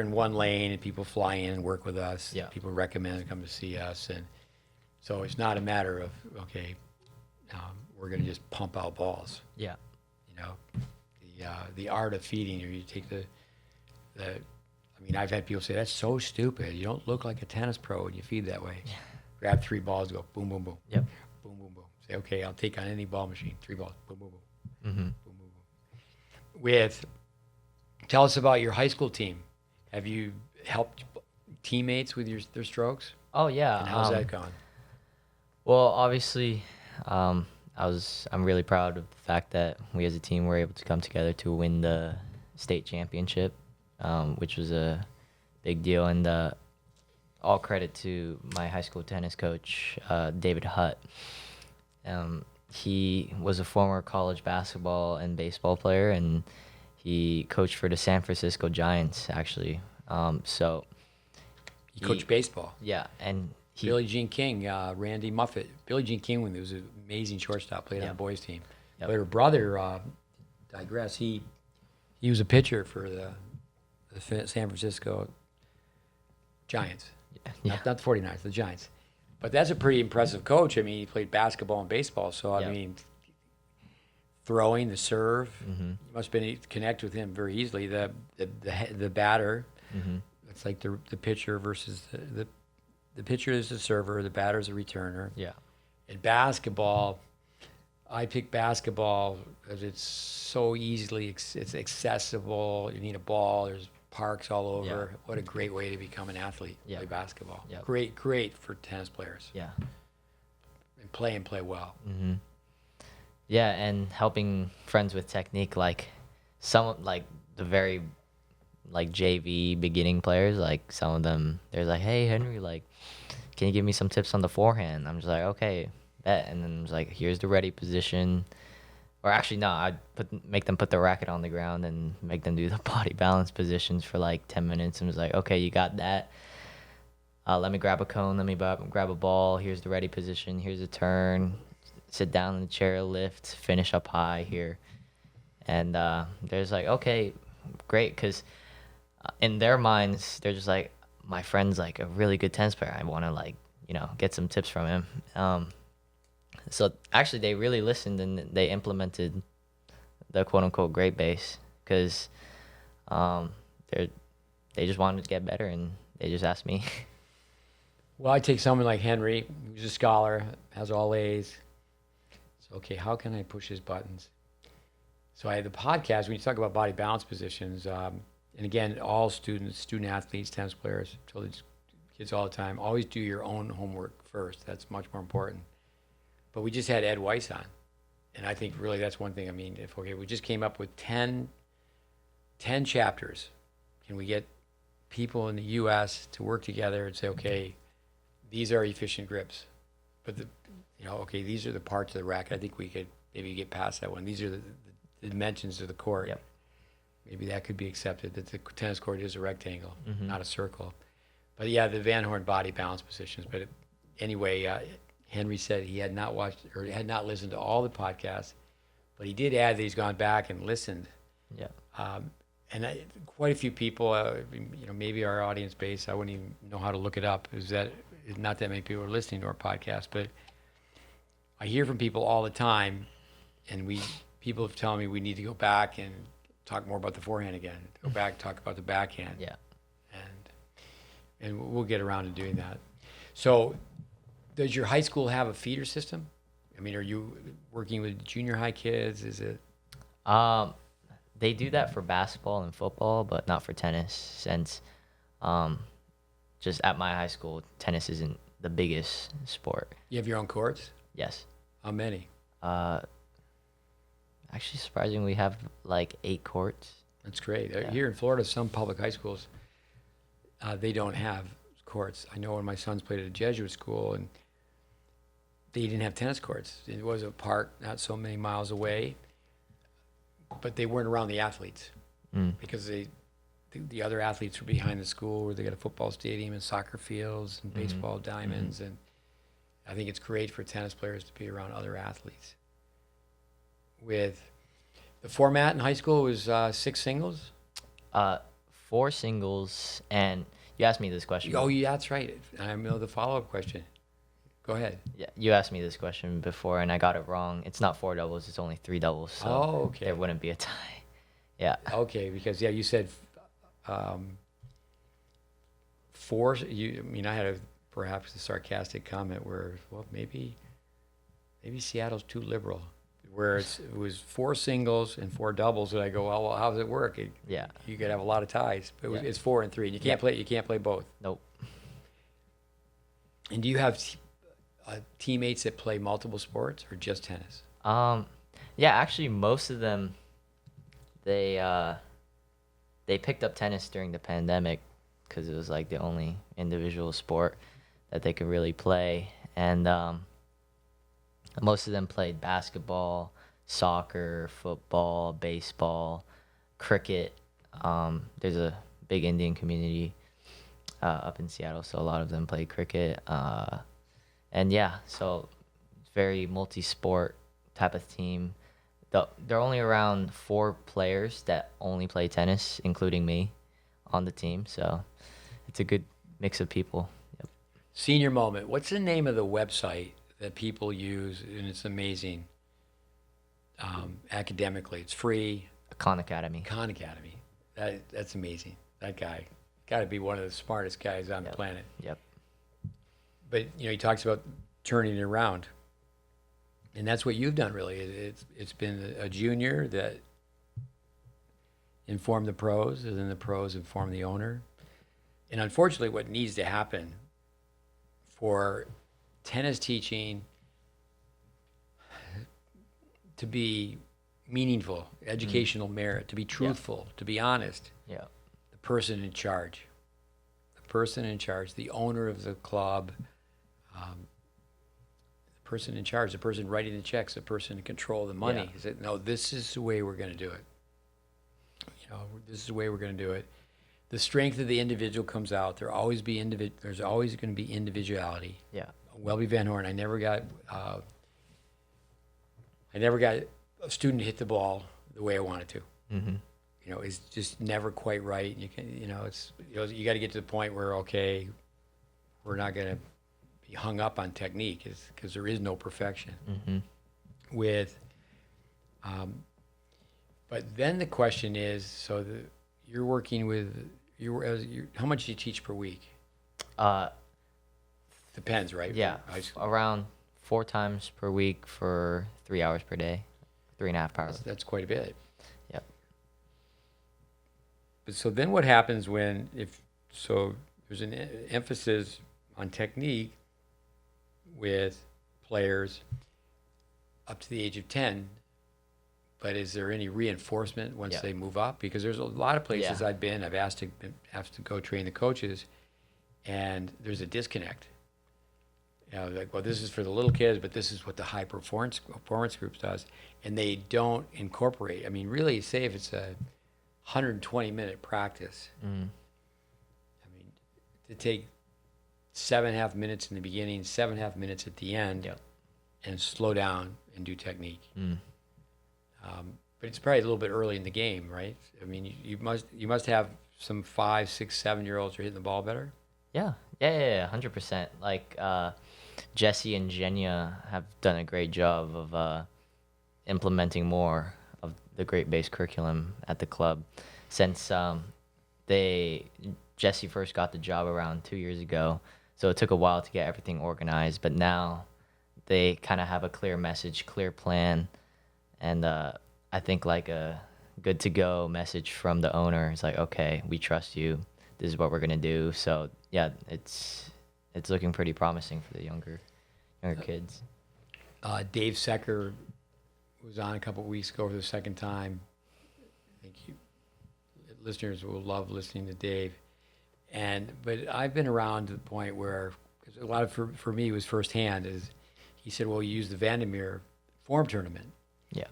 in one lane and people fly in and work with us. Yeah. People recommend to come to see us, and so it's not a matter of we're going to just pump out balls. Yeah. The art of feeding. You take I've had people say that's so stupid. You don't look like a tennis pro when you feed that way. Yeah. Grab 3 balls, go boom, boom, boom. Yep. Boom, boom, boom. Say, okay, I'll take on any ball machine. 3 balls, boom, boom, boom. Boom, boom, boom. Tell us about your high school team. Have you helped teammates with their strokes? Oh yeah. And how's that gone? Well, obviously, I'm really proud of the fact that we as a team were able to come together to win the state championship, which was a big deal. And all credit to my high school tennis coach, David Hutt. he was a former college basketball and baseball player, and he coached for the San Francisco Giants, actually. So He coached baseball. yeah, and Billie Jean King, Randy Muffet. Billie Jean King, when he was an amazing shortstop, played on the boys' team. Yep. But her brother, digress. He was a pitcher for the San Francisco Giants. Yeah. Not the 49ers, the Giants. But that's a pretty impressive coach. I mean, he played basketball and baseball. So, I mean, throwing, the serve, you must have been able to connect with him very easily. The batter, it's like the pitcher versus the pitcher is the server, the batter is a returner. Yeah. In basketball, I pick basketball because it's so easily it's accessible. You need a ball. There's parks all over. Yeah. What a great way to become an athlete. Yeah. Play basketball. Yeah. Great for tennis players. Yeah. And play well. Mm-hmm. Yeah, and helping friends with technique, like some like the very like JV beginning players, like some of them, they're like, "Hey Henry, like, can you give me some tips on the forehand?" I'm just like, "Okay, bet." And then I was like, "Here's the ready position." Or actually, no, I'd make them put the racket on the ground and make them do the body balance positions for like 10 minutes. And was like, "Okay, you got that. Let me grab a cone. Let me grab a ball. Here's the ready position. Here's a turn. Sit down in the chair, lift, finish up high here." And there's like, okay, great, because in their minds, they're just like, my friend's like a really good tennis player. I want to like, get some tips from him. So actually, they really listened and they implemented the quote unquote GreatBase because they just wanted to get better and they just asked me. Well, I take someone like Henry, who's a scholar, has all A's. So, okay, how can I push his buttons? So I had the podcast, when you talk about body balance positions, and again, all students, student athletes, tennis players, tell these kids all the time, always do your own homework first. That's much more important. But we just had Ed Weiss on. And I think really that's one thing. I mean, we just came up with 10 chapters. Can we get people in the U.S. to work together and say, okay, these are efficient grips. But, okay, these are the parts of the racket. I think we could maybe get past that one. These are the dimensions of the court. Yep. Maybe that could be accepted, that the tennis court is a rectangle, not a circle. But, yeah, the Van Horn body balance positions. But anyway, Henry said he had not watched or had not listened to all the podcasts, but he did add that he's gone back and listened. Yeah. And quite a few people, maybe our audience base, I wouldn't even know how to look it up, is that not that many people are listening to our podcast, but I hear from people all the time, and people have telling me we need to go back and talk more about the forehand again, go back and talk about the backhand. Yeah. And we'll get around to doing that. So does your high school have a feeder system? I mean, are you working with junior high kids? Is it? They do that for basketball and football, but not for tennis, since just at my high school, tennis isn't the biggest sport. You have your own courts? Yes. How many? Actually, surprisingly, we have like 8 courts. That's great. Yeah. Here in Florida, some public high schools, they don't have courts. I know when my sons played at a Jesuit school, and they didn't have tennis courts. It was a park not so many miles away, but they weren't around the athletes because the other athletes were behind the school where they got a football stadium and soccer fields and baseball diamonds. And I think it's great for tennis players to be around other athletes. With the format in high school was 6 singles? 4 singles, and you asked me this question. Oh, yeah, that's right. I know the follow-up question. Go ahead. Yeah, you asked me this question before, and I got it wrong. It's not 4 doubles; it's only 3 doubles. So okay. There wouldn't be a tie. Yeah. Okay, because you said 4. I had perhaps a sarcastic comment where, well, maybe Seattle's too liberal. Where it was 4 singles and 4 doubles, and I go, well, how does it work? You could have a lot of ties, but it's 4 and 3, and you can't play. You can't play both. Nope. And do you have teammates that play multiple sports or just tennis? Yeah, actually, most of them they picked up tennis during the pandemic because it was like the only individual sport that they could really play, and Most of them played basketball, soccer, football, baseball, cricket. There's a big Indian community up in Seattle, so a lot of them play cricket. And yeah, so very multi-sport type of team. There are only around 4 players that only play tennis, including me, on the team. So it's a good mix of people. Yep. Senior moment. What's the name of the website that people use? And it's amazing. Academically, it's free. Khan Academy. Khan Academy. That's amazing. That guy got to be one of the smartest guys on the planet. Yep. But he talks about turning it around, and that's what you've done. Really, it's been a junior that informed the pros, and then the pros informed the owner. And unfortunately, what needs to happen for tennis teaching to be meaningful, educational merit, to be truthful, to be honest, the person in charge, the owner of the club, the person in charge, the person writing the checks, the person in control of the money, said, no, this is the way we're going to do it. This is the way we're going to do it. The strength of the individual comes out. There's always going to be individuality. Yeah. Welby Van Horn, I never got a student to hit the ball the way I wanted to. Mm-hmm. It's just never quite right. You can, you got to get to the point where, okay, we're not going to be hung up on technique because there is no perfection. Mm-hmm. But then the question is, you're working with, how much do you teach per week? Depends, right? Yeah, around 4 times per week for 3 hours per day, 3.5 hours. That's quite a bit. Yep. But so then what happens there's an emphasis on technique with players up to the age of 10, but is there any reinforcement once they move up? Because there's a lot of places I've asked to go train the coaches, and there's a disconnect. Like, well, this is for the little kids, but this is what the high performance groups does, and they don't incorporate. I mean, really, say if it's a 120-minute practice, I mean, to take 7.5 minutes in the beginning, 7.5 minutes at the end, and slow down and do technique. But it's probably a little bit early in the game, right? I mean, you must have some 5, 6, 7-year-olds who are hitting the ball better. Yeah, 100%. Like Jesse and Jenya have done a great job of implementing more of the GreatBase curriculum at the club. Since Jesse first got the job around 2 years ago, so it took a while to get everything organized. But now they kind of have a clear message, clear plan, and I think like a good to go message from the owner. It's like, okay, we trust you. This is what we're gonna do. So yeah, it's looking pretty promising for the younger kids. Dave Secker was on a couple of weeks ago for the second time. I think listeners will love listening to Dave. But I've been around to the point where, because a lot of for me was firsthand, is he said, well, you use the Vandermeer form tournament. Yeah.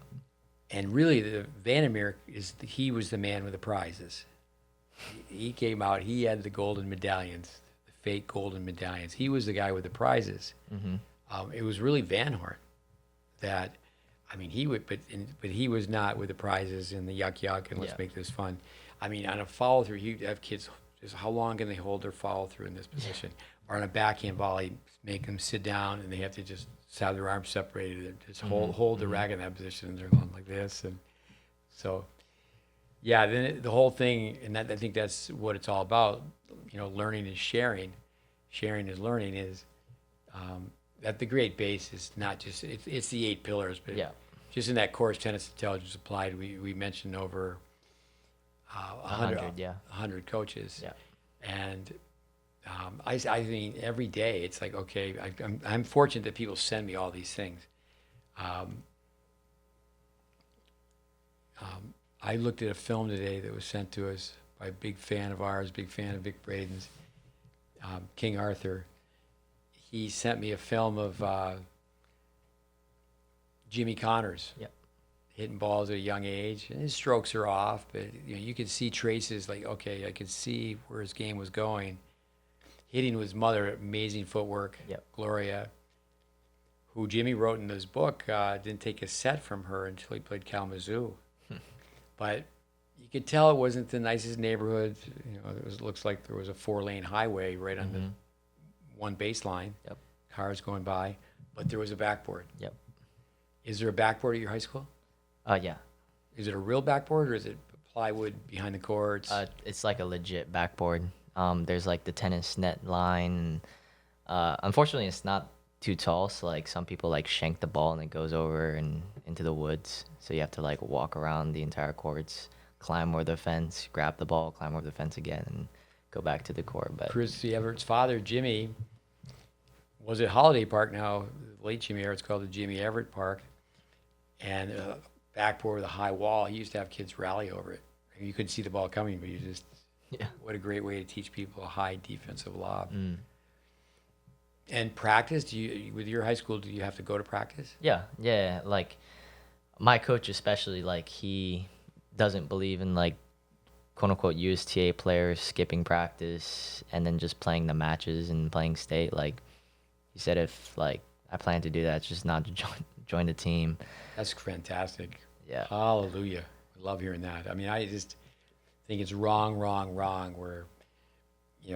And really, the Vandermeer he was the man with the prizes. He came out, he had the golden medallions, the fake golden medallions. He was the guy with the prizes. Mm-hmm. It was really Van Horn that, I mean, he would, but he was not with the prizes and the yuck and let's make this fun. I mean, on a follow through, you have kids just how long can they hold their follow through in this position? Or on a backhand volley, make them sit down and they have to just have their arms separated and just hold the racket in that position. And they're going like this, and so. Yeah, then the whole thing, and I think that's what it's all about. Learning is sharing. Sharing is learning. Is that the GreatBase is not just it's the 8 pillars, but just in that course, tennis intelligence applied, we mentioned over 100 coaches. Yeah, and I mean every day it's like, okay, I'm fortunate that people send me all these things. I looked at a film today that was sent to us by a big fan of ours, big fan of Vic Braden's, King Arthur. He sent me a film of Jimmy Connors. Yep. Hitting balls at a young age, and his strokes are off, but you could see traces. Like, okay, I could see where his game was going. Hitting with his mother, amazing footwork. Yep. Gloria, who Jimmy wrote in his book, didn't take a set from her until he played Kalamazoo. But you could tell it wasn't the nicest neighborhood. It looks like there was a 4-lane highway right on the one baseline. Yep. Cars going by, but there was a backboard. Yep. Is there a backboard at your high school? Yeah. Is it a real backboard or is it plywood behind the courts? It's like a legit backboard. There's like the tennis net line. And, unfortunately, it's not too tall, so like some people like shank the ball and it goes over and into the woods. So you have to like walk around the entire courts, climb over the fence, grab the ball, climb over the fence again, and go back to the court. But Chris Everett's father, Jimmy, was at Holiday Park now. Late Jimmy Everett's called the Jimmy Everett Park, and backboard with a high wall. He used to have kids rally over it. You couldn't see the ball coming, but what a great way to teach people a high defensive lob. And practice, with your high school, do you have to go to practice? Yeah. Like my coach especially, like he doesn't believe in like quote unquote USTA players skipping practice and then just playing the matches and playing state. Like he said, if like I plan to do that, it's just not to join the team. That's fantastic. Yeah. Hallelujah. I love hearing that. I mean, I just think it's wrong where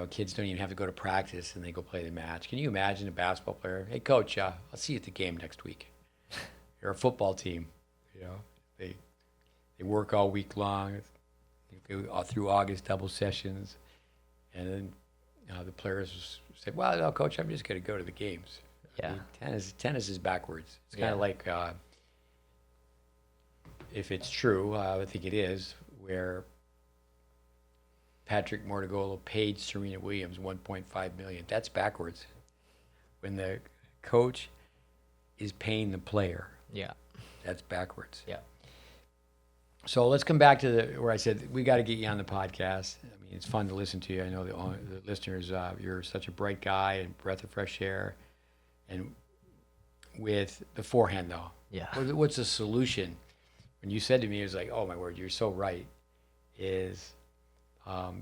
kids don't even have to go to practice and they go play the match. Can you imagine a basketball player? Hey, coach, I'll see you at the game next week. You're a football team. They work all week long. They go all through August, double sessions. And then the players say, well, no, coach, I'm just going to go to the games. Yeah. I mean, tennis is backwards. It's kind of like, if it's true, I think it is, where Patrick Mortigolo paid Serena Williams $1.5 million. That's backwards. When the coach is paying the player. Yeah. That's backwards. Yeah. So let's come back to where I said we got to get you on the podcast. I mean, it's fun to listen to you. I know the listeners, you're such a bright guy and breath of fresh air. And with the forehand, though, what's the solution? When you said to me, it was like, oh, my word, you're so right, is the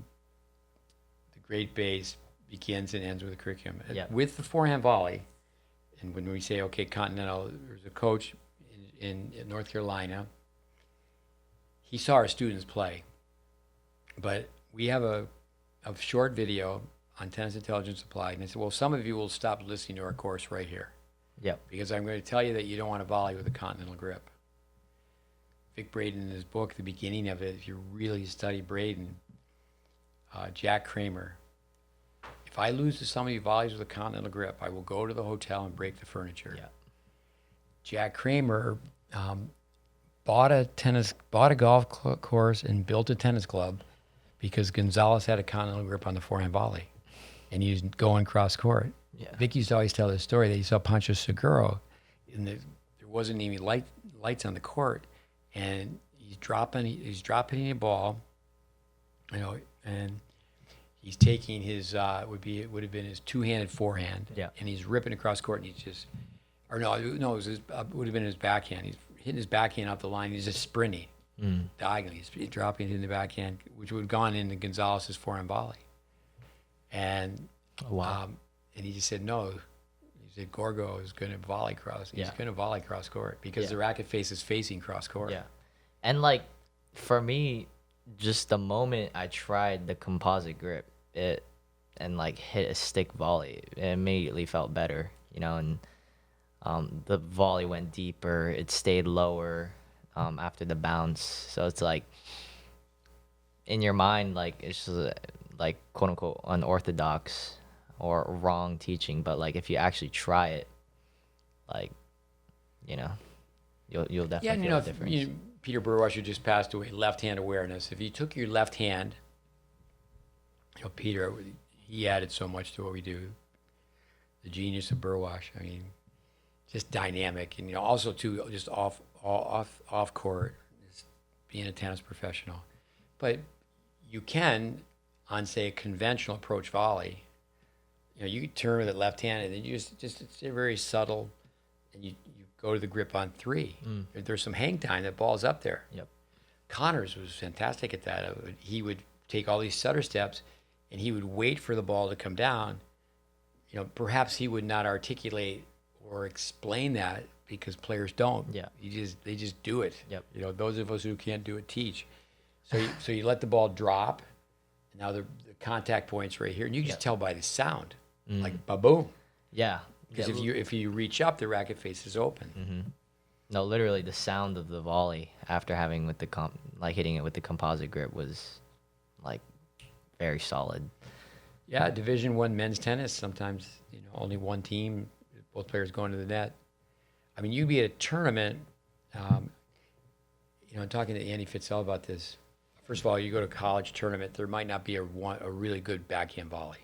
GreatBase begins and ends with a curriculum. With the forehand volley, and when we say, okay, Continental, there's a coach in North Carolina. He saw our students play. But we have a short video on Tennis Intelligence Applied. And I said, well, some of you will stop listening to our course right here. Yep. Because I'm going to tell you that you don't want to volley with a continental grip. Vic Braden, in his book, the beginning of it, if you really study Braden, Jack Kramer, if I lose to somebody who volleys with a continental grip, I will go to the hotel and break the furniture. Yeah. Jack Kramer bought a golf course and built a tennis club because Gonzalez had a continental grip on the forehand volley, and he was going cross court. Yeah. Vic used to always tell this story that he saw Pancho Seguro, and there wasn't any lights on the court, and he's dropping a ball, and he's taking his it would have been his two-handed forehand, and he's ripping across court, and it would have been his backhand. He's hitting his backhand off the line. He's just sprinting diagonally. He's dropping it in the backhand, which would have gone into Gonzalez's forehand volley. And and he just said no. He said Gorgo is going to volley cross. He's going to volley cross court because the racket face is facing cross court. Yeah, and like for me, just the moment I tried the composite grip, and like hit a stick volley, it immediately felt better, and the volley went deeper. It stayed lower after the bounce. So it's like in your mind, like it's just like quote unquote unorthodox or wrong teaching. But like if you actually try it, like you'll definitely feel the difference. Peter Burwasher just passed away. Left-hand awareness. If you took your left hand, Peter, he added so much to what we do. The genius of Burwash. I mean, just dynamic, and also too, just off court, just being a tennis professional. But you can, on say a conventional approach volley, you turn with it left hand, and then you just it's very subtle, and you go to the grip on 3. There's some hang time. That ball's up there. Yep. Connors was fantastic at that. He would take all these stutter steps, and he would wait for the ball to come down. You know, perhaps he would not articulate or explain that because players don't. Yeah. They just do it. Yep. You know, those of us who can't do it teach. So you let the ball drop, and now the contact point's right here, and you can just tell by the sound, like ba-boom. Yeah. Because if you reach up, the racket face is open. No, literally the sound of the volley after having with the hitting it with the composite grip was like very solid. Yeah, Division I men's tennis. Sometimes only one team, both players going to the net. I mean, you'd be at a tournament. Talking to Andy Fitzell about this. First of all, you go to a college tournament, there might not be a really good backhand volley.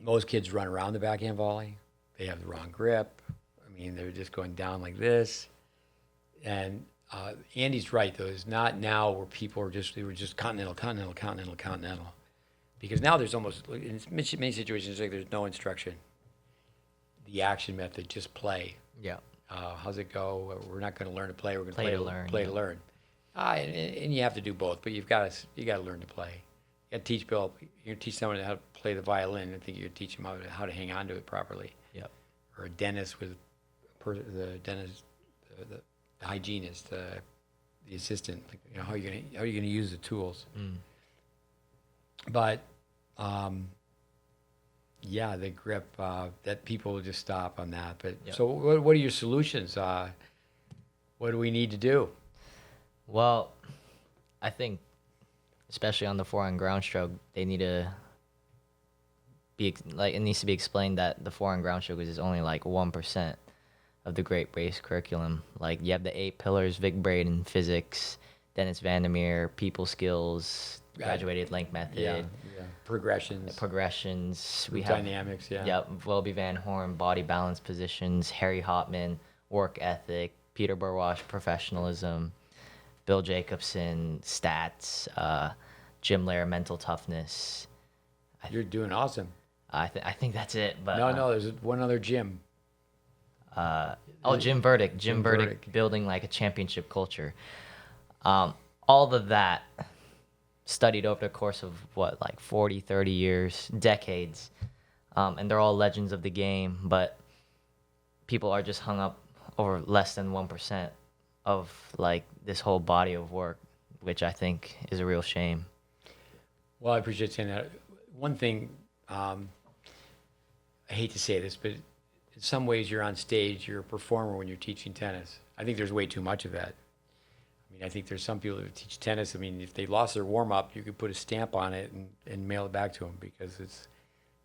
Most kids run around the backhand volley. They have the wrong grip. I mean, they're just going down like this. And Andy's right, though. It's not now where people were just continental. Because now there's almost, in many situations, like there's no instruction. The action method, just play. Yeah. How's it go? We're not going to learn to play. We're going to Play to learn. And you have to do both, but you got to learn to play. You got to teach Bill. You teach someone how to play the violin. I think you teach them how to hang on to it properly. Yep. Or a dentist with the hygienist, the assistant. How are you gonna use the tools? But the grip, that people will just stop on that. But So what are your solutions? What do we need to do? Well, I think, especially on the forehand ground stroke, they need to it needs to be explained that the forehand ground stroke is only like 1% of the GreatBase curriculum. Like, you have the 8 pillars: Vic Braden, physics, Dennis Vandermeer, people skills, graduated length method, progressions. We have dynamics. Welby Van Horn, body balance positions, Harry Hopman, work ethic, Peter Burwash, professionalism, Bill Jacobson, stats, Jim Lair, mental toughness. You're doing awesome. I think that's it. But no, there's one other Jim. Jim Burdick. Jim Burdick, building like a championship culture. All of that studied over the course of 40, 30 years, decades. And they're all legends of the game, but people are just hung up over less than 1% of like this whole body of work, which I think is a real shame. Well, I appreciate saying that. One thing, I hate to say this, but in some ways you're on stage, you're a performer when you're teaching tennis. I think there's way too much of that. I mean, I think there's some people who teach tennis. I mean, if they lost their warm-up, you could put a stamp on it and mail it back to them because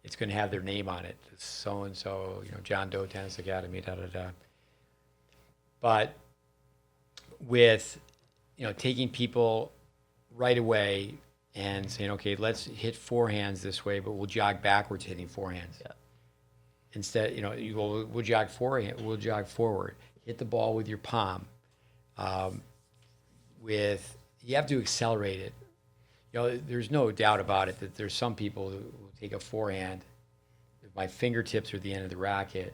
it's going to have their name on it. It's so-and-so, John Doe Tennis Academy, da-da-da. But with, taking people right away and saying, okay, let's hit forehands this way, but we'll jog backwards hitting forehands. Yeah. Instead, we'll jog forward. Hit the ball with your palm. You have to accelerate it. There's no doubt about it that there's some people who will take a forehand. My fingertips are at the end of the racket,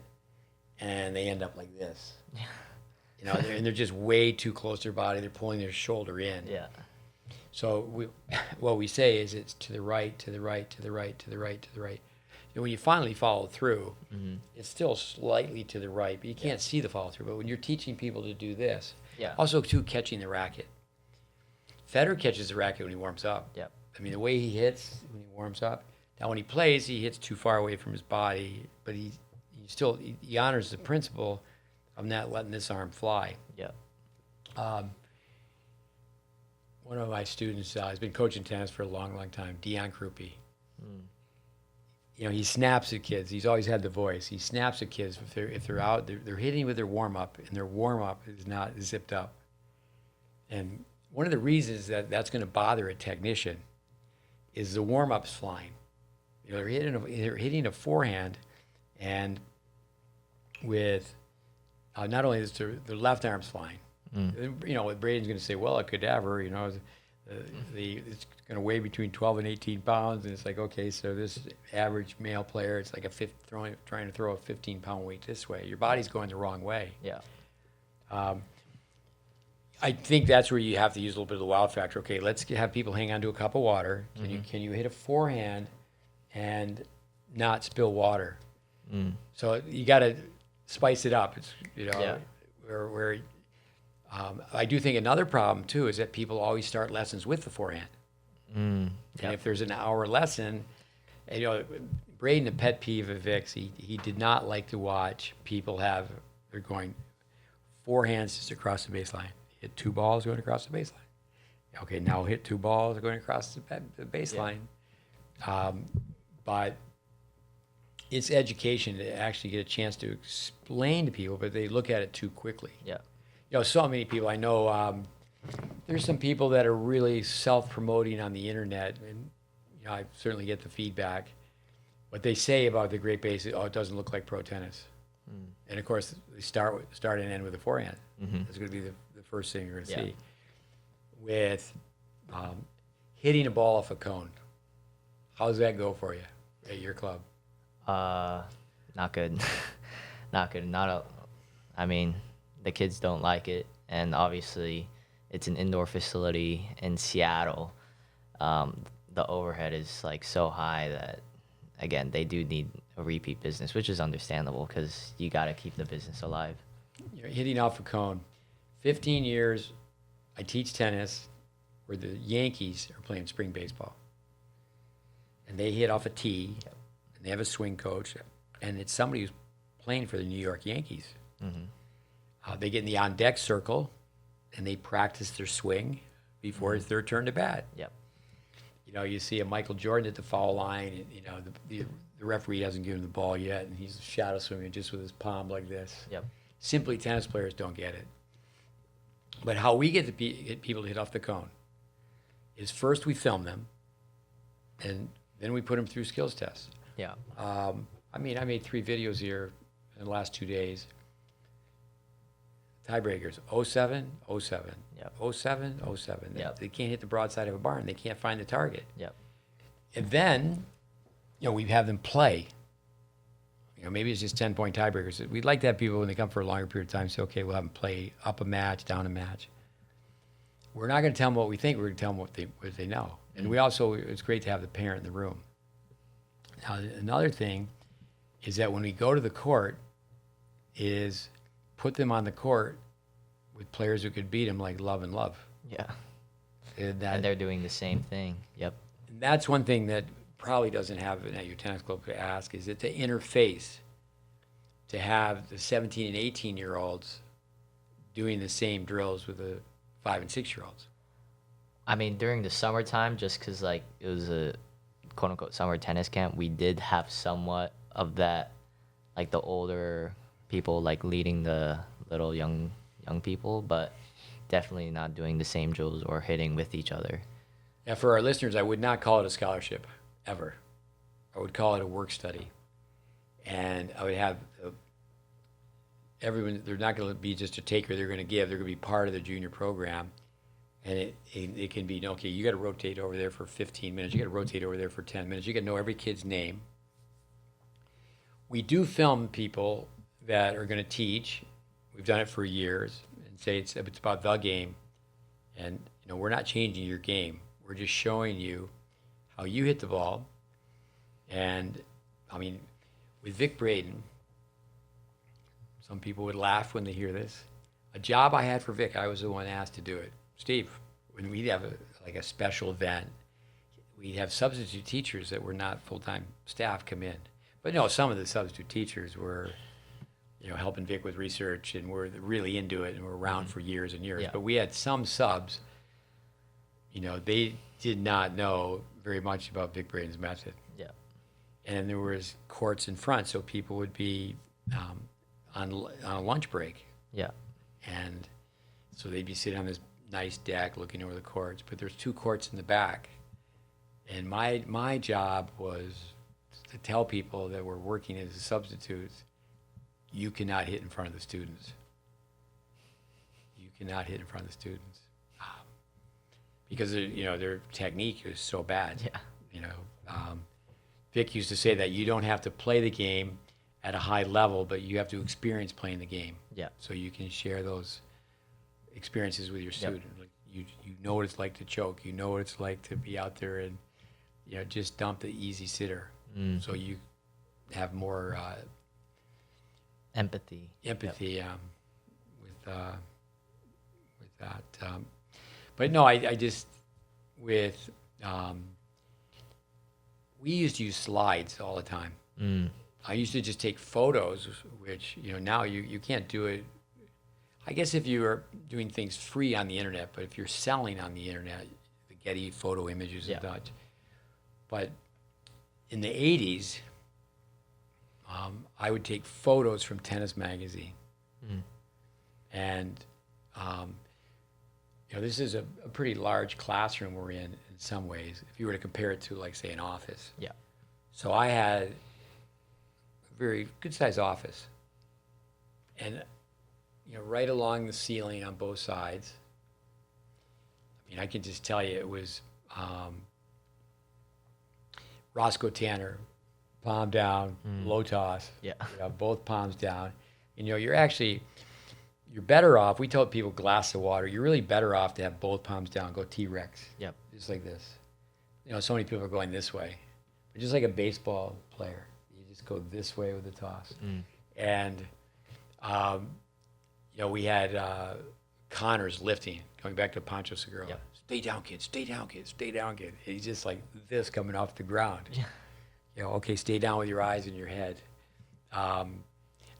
and they end up like this. Yeah. And they're just way too close to their body. They're pulling their shoulder in. Yeah. So what we say is it's to the right, to the right, to the right, to the right, to the right. When you finally follow through, it's still slightly to the right, but you can't see the follow through. But when you're teaching people to do this, also too, catching the racket. Federer catches the racket when he warms up. Yep. I mean, the way he hits when he warms up. Now, when he plays, he hits too far away from his body, but he honors the principle of not letting this arm fly. Yeah. One of my students has been coaching tennis for a long, long time, Dion Krupe. He snaps at kids. He's always had the voice. He snaps at kids if they're out. They're hitting with their warm up, and their warm up is not zipped up. And one of the reasons that's going to bother a technician is the warm up's flying. They're hitting a forehand, and with not only is their left arm's flying. Braden's going to say, well, a cadaver, It's going to weigh between 12 and 18 pounds, and it's like, okay, so this average male player, it's like trying to throw a 15-pound weight this way. Your body's going the wrong way. Yeah. I think that's where you have to use a little bit of the wow factor. Okay, let's have people hang on to a cup of water. Can you hit a forehand and not spill water? So you got to spice it up. It's where I do think another problem too is that people always start lessons with the forehand. And if there's an hour lesson, and, Braden, a pet peeve of Vic's, he did not like to watch people they're going forehands just across the baseline. Hit 2 balls going across the baseline. Okay, now hit 2 balls going across the baseline. But it's education to actually get a chance to explain to people, but they look at it too quickly. Yeah. So many people I know. There's some people that are really self-promoting on the internet, and I certainly get the feedback. What they say about the GreatBase is, it doesn't look like pro tennis. And of course, they start and end with a forehand. That's going to be the first thing you're going to see. With hitting a ball off a cone, how does that go for you at your club? Not good. Not good. I mean, the kids don't like it, and obviously, it's an indoor facility in Seattle. The overhead is like so high that, again, they do need a repeat business, which is understandable because you got to keep the business alive. You're hitting off a cone. 15 years, I teach tennis where the Yankees are playing spring baseball. And they hit off a tee, and they have a swing coach, and it's somebody who's playing for the New York Yankees. They get in the on-deck circle, and they practice their swing before it's their turn to bat. You see a Michael Jordan at the foul line, and the referee hasn't given him the ball yet, and he's shadow swimming just with his palm like this. Simply, tennis players don't get it. But how we get people to hit off the cone is first we film them, and then we put them through skills tests. I made 3 videos here in the last 2 days. Tiebreakers, 07, 07, 07, 07. They can't hit the broadside of a barn. They can't find the target. And then, we have them play. Maybe it's just 10-point tiebreakers. We'd like to have people, when they come for a longer period of time, say, okay, we'll have them play up a match, down a match. We're not going to tell them what we think. We're going to tell them what they know. And we also, it's great to have the parent in the room. Now, another thing is that when we go to the court is put them on the court with players who could beat them, like Love and Love. And they're doing the same thing. And that's one thing that probably doesn't happen at your tennis club to ask, is that to interface, to have the 17 and 18-year-olds doing the same drills with the 5 and 6-year-olds. I mean, during the summertime, just because it was a quote-unquote summer tennis camp, we did have somewhat of that, like the older people leading the little young people, but definitely not doing the same drills or hitting with each other. Yeah, for our listeners, I would not call it a scholarship, ever. I would call it a work study. And I would have everyone, they're not going to be just a taker, they're going to give. They're going to be part of the junior program. And it can be, okay, you got to rotate over there for 15 minutes. You got to rotate over there for 10 minutes. You got to know every kid's name. We do film people that are going to teach. We've done it for years, and say it's about the game. And, we're not changing your game. We're just showing you how you hit the ball. And, with Vic Braden, some people would laugh when they hear this. A job I had for Vic, I was the one asked to do it. Steve, when we'd have a special event, we'd have substitute teachers that were not full-time staff come in. But no, some of the substitute teachers were, helping Vic with research and were really into it and were around for years and years. But we had some subs, they did not know very much about Vic Braden's method. And there was courts in front, so people would be on a lunch break. And so they'd be sitting on this nice deck looking over the courts, but there's 2 courts in the back. And my job was to tell people that were working as substitutes, you cannot hit in front of the students. You cannot hit in front of the students. because their technique is so bad. Yeah. You know, Vic used to say that you don't have to play the game at a high level, but you have to experience playing the game. Yeah. So you can share those experiences with your student. Like you know what it's like to choke. You know what it's like to be out there and just dump the easy sitter. So you have more Empathy. with that. But no, I just with we used to use slides all the time. I used to just take photos, which now you can't do it. I guess if you are doing things free on the internet, but if you're selling on the internet, the Getty photo images and such. But in the 80s, I would take photos from Tennis Magazine. And, this is a pretty large classroom we're in some ways, if you were to compare it to, like, say, an office. Yeah. So I had a very good-sized office. And, right along the ceiling on both sides, I mean, I can just tell you it was Roscoe Tanner, palm down, low toss. Yeah. Both palms down. And, you're better off. We told people glass of water. You're really better off to have both palms down, go T-Rex. Yep. Just like this. So many people are going this way. But just like a baseball player, you just go this way with the toss. And, we had Connors lifting, going back to Pancho Segura. Yep. Stay down, kid. Stay down, kid. Stay down, kid. And he's just like this coming off the ground. Yeah. Okay, stay down with your eyes and your head.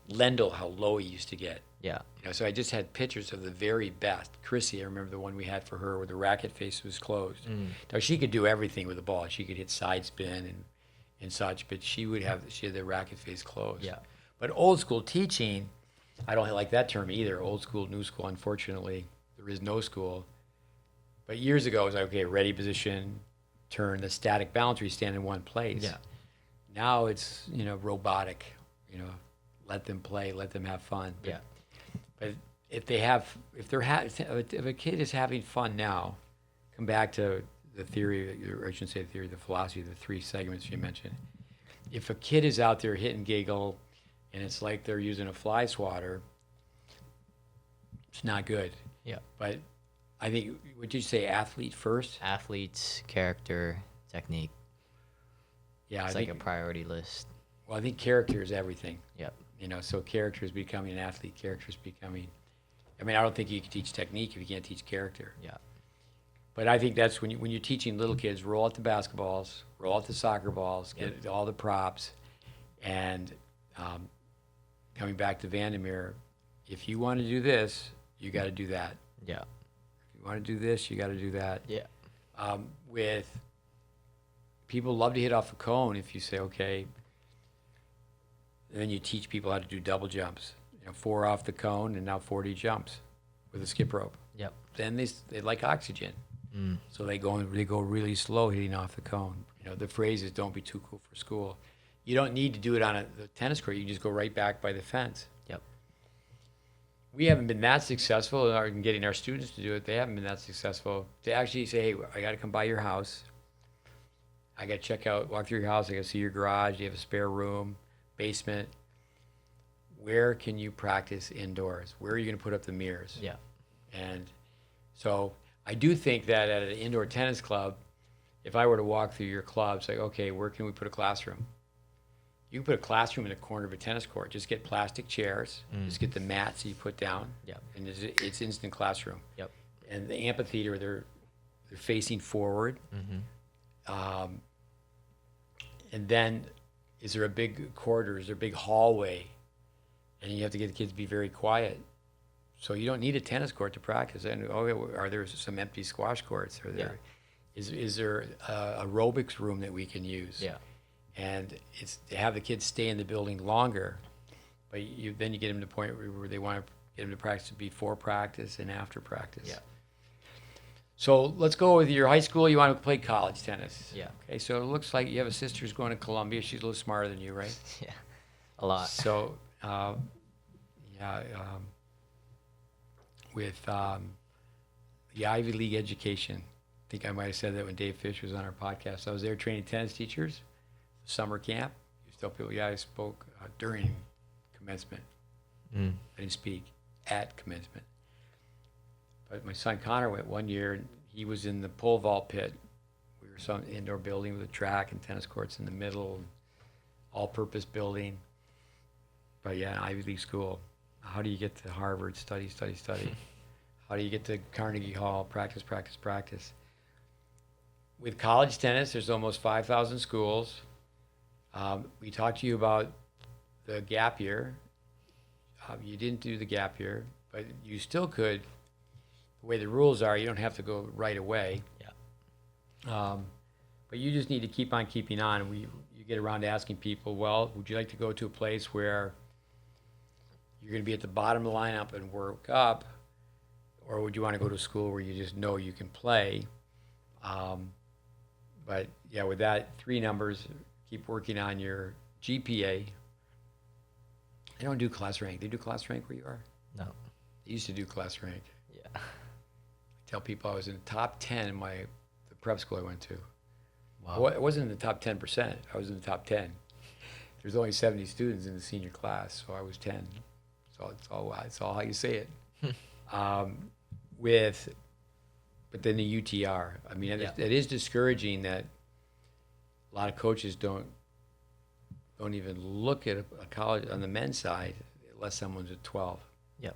Lendl, how low he used to get. Yeah. So I just had pictures of the very best. Chrissy, I remember the one we had for her where the racket face was closed. Now she could do everything with the ball. She could hit side spin and such, but she had the racket face closed. Yeah. But old school teaching, I don't like that term either. Old school, new school. Unfortunately, there is no school. But years ago, it was like, okay, ready position, turn, the static balance where you stand in one place. Yeah. Now it's robotic. Let them play, let them have fun. Yeah. But if a kid is having fun now, come back to the theory, or I shouldn't say the theory, the philosophy, the three segments you mentioned. If a kid is out there hit and giggle, and it's like they're using a fly swatter, it's not good. Yeah. But I think, would you say athlete first? Athletes, character, technique. Yeah, It's like a priority list. Well, I think character is everything. Yep. So character is becoming an athlete. Character is becoming. I mean, I don't think you can teach technique if you can't teach character. Yeah. But I think that's when you're teaching little kids, roll out the basketballs, roll out the soccer balls, get all the props, and coming back to Vandermeer, if you want to do this, you got to do that. Yeah. If you want to do this, you got to do that. Yeah. With people love to hit off a cone. If you say okay. And then you teach people how to do double jumps, 4 off the cone and now 40 jumps with a skip rope. Yep. Then they like oxygen, so they go really slow hitting off the cone. The phrase is "Don't be too cool for school." You don't need to do it on the tennis court. You can just go right back by the fence. Yep. We haven't been that successful in getting our students to do it. They haven't been that successful to actually say, "Hey, I got to come by your house. I got to walk through your house. I got to see your garage. Do you have a spare room? Basement, where can you practice indoors? Where are you going to put up the mirrors?" Yeah. And so I do think that at an indoor tennis club, if I were to walk through your club, it's like, okay, where can we put a classroom? You can put a classroom in a corner of a tennis court. Just get plastic chairs. Just get the mats that you put down. Yep. And it's instant classroom. Yep. And the amphitheater, they're facing forward. And then, is there a big corridor? Is there a big hallway? And you have to get the kids to be very quiet. So you don't need a tennis court to practice. And are there some empty squash courts? Are there? Is there a aerobics room that we can use? Yeah. And it's to have the kids stay in the building longer, but then you get them to the point where they want to get them to practice before practice and after practice. Yeah. So let's go with your high school. You want to play college tennis. Yeah. Okay, so it looks like you have a sister who's going to Columbia. She's a little smarter than you, right? Yeah. A lot. So, with the Ivy League education, think I might have said that when Dave Fish was on our podcast. I was there training tennis teachers, summer camp. You tell people, I spoke during commencement. I didn't speak at commencement. But my son Connor went one year, and he was in the pole vault pit. We were some indoor building with a track and tennis courts in the middle, all-purpose building. But yeah, an Ivy League school. How do you get to Harvard? Study. How do you get to Carnegie Hall? Practice. With college tennis, there's almost 5,000 schools. We talked to you about the gap year. You didn't do the gap year, but you still could. The way the rules are, you don't have to go right away. Yeah. But you just need to keep on keeping on. You get around to asking people, well, would you like to go to a place where you're going to be at the bottom of the lineup and work up, or would you want to go to a school where you just know you can play? But yeah, with that, 3 numbers, keep working on your GPA. They don't do class rank. They do class rank where you are? No. They used to do class rank. Yeah. I tell people I was in the top 10 in the prep school I went to. Wow. I wasn't in the top 10%. I was in the top 10. There's only 70 students in the senior class, so I was 10. So it's all how you say it. But then the UTR. I mean, it is discouraging that a lot of coaches don't even look at a college on the men's side unless someone's at 12. Yep.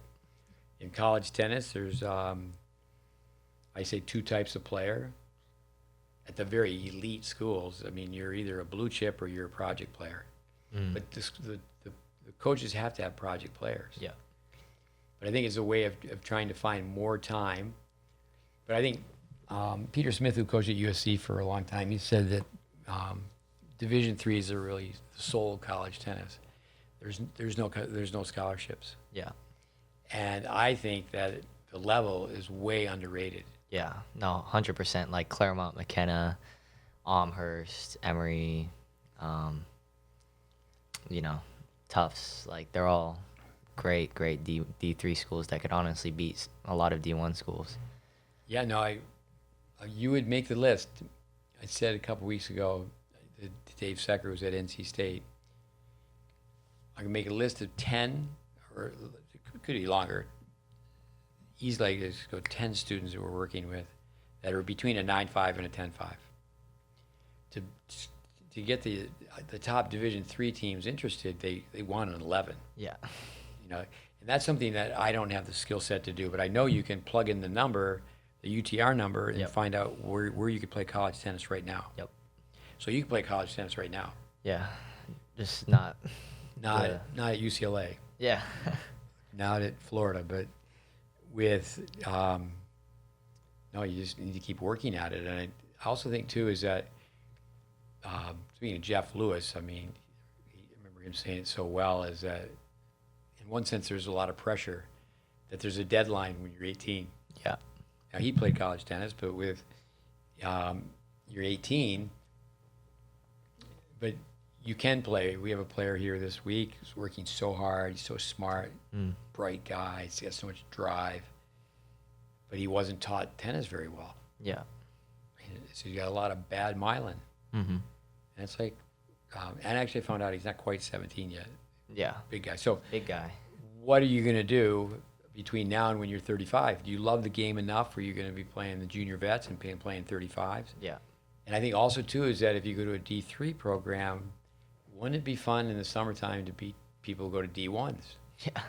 In college tennis, there's I say 2 types of player. At the very elite schools, I mean, you're either a blue chip or you're a project player. But the coaches have to have project players. Yeah. But I think it's a way of trying to find more time. But I think Peter Smith, who coached at USC for a long time, he said that Division IIIs are really the soul of college tennis. There's no scholarships. Yeah. And I think that the level is way underrated. Yeah, no, 100%. Like Claremont, McKenna, Amherst, Emory, Tufts. Like they're all great D3 schools that could honestly beat a lot of D1 schools. Yeah, no, you would make the list. I said a couple weeks ago to Dave Secker, who was at NC State, I can make a list of 10, or it could be longer. Easily just go 10 students that we're working with that are between a 9.5 and a 10.5. To get the top Division III teams interested, they want an 11. Yeah. And that's something that I don't have the skill set to do, but I know you can plug in the number, the UTR number, and find out where you could play college tennis right now. Yep. So you can play college tennis right now. Yeah. Just not at UCLA. Yeah. Not at Florida, but with you just need to keep working at it. And I also think too is that speaking of Jeff Lewis, I mean, I remember him saying it so well, is that in one sense there's a lot of pressure that there's a deadline when you're 18. Yeah. Now he played college tennis, but with you're 18, but you can play. We have a player here this week who's working so hard. He's so smart, bright guy. He's got so much drive, but he wasn't taught tennis very well. Yeah. So he's got a lot of bad myelin. Mm-hmm. And it's like, and actually I found out he's not quite 17 yet. Yeah. Big guy. So big guy. What are you going to do between now and when you're 35? Do you love the game enough where you're going to be playing the junior vets and playing 35s? Yeah. And I think also too is that if you go to a D3 program, wouldn't it be fun in the summertime to beat people who go to D1s? Yeah.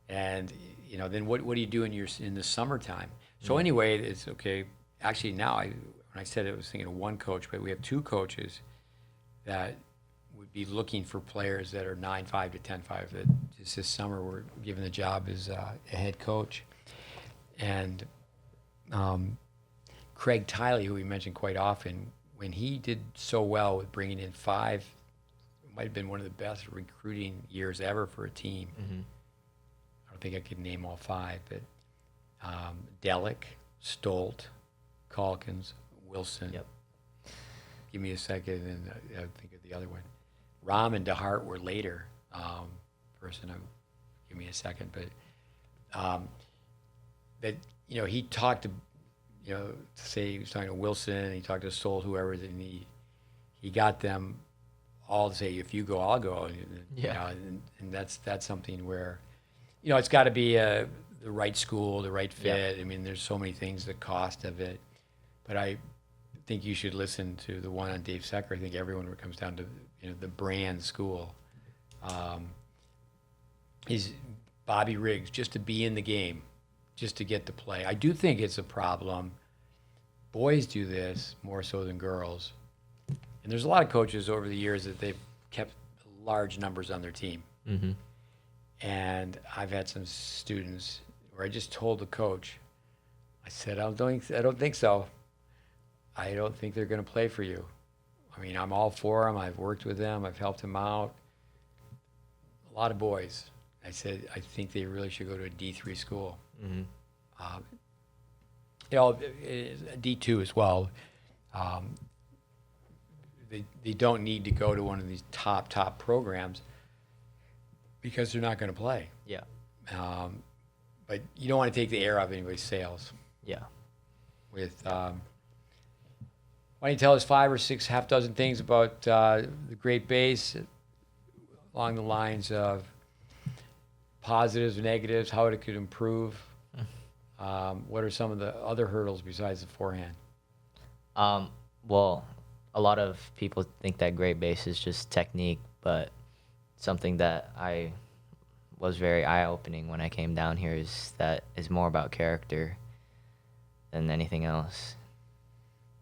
And then what do you do in the summertime? So anyway, it's okay. Actually, now when I said it, I was thinking of one coach, but we have 2 coaches that would be looking for players that are 9.5 to 10.5. That just this summer we're given the job as a head coach, and Craig Tiley, who we mention quite often, when he did so well with bringing in 5. Might have been one of the best recruiting years ever for a team. Mm-hmm. I don't think I could name all 5, but Delic, Stolt, Calkins, Wilson. Yep. Give me a second, and I think of the other one. Rahm and DeHart were later. Give me a second, but that he talked to. say he was talking to Wilson, he talked to Stoll, whoever, and he got them all to say, if you go, I'll go. And that's something where, it's got to be the right school, the right fit. I mean, there's so many things, the cost of it. But I think you should listen to the one on Dave Secker. I think everyone comes down to, the brand school. He's Bobby Riggs, just to be in the game, just to get to play. I do think it's a problem. Boys do this more so than girls. And there's a lot of coaches over the years that they've kept large numbers on their team. Mm-hmm. And I've had some students where I just told the coach, I said, I don't think so. I don't think they're going to play for you. I mean, I'm all for them. I've worked with them. I've helped them out. A lot of boys. I said, I think they really should go to a D3 school. Mm-hmm. D2 as well. They don't need to go to one of these top programs because they're not going to play. Yeah. But you don't want to take the air off anybody's sails. Yeah. With why don't you tell us 5 or 6 half dozen things about the GreatBase along the lines of positives, negatives, how it could improve. What are some of the other hurdles besides the forehand? Well, a lot of people think that GreatBase is just technique, but something that I was very eye-opening when I came down here is that it's more about character than anything else.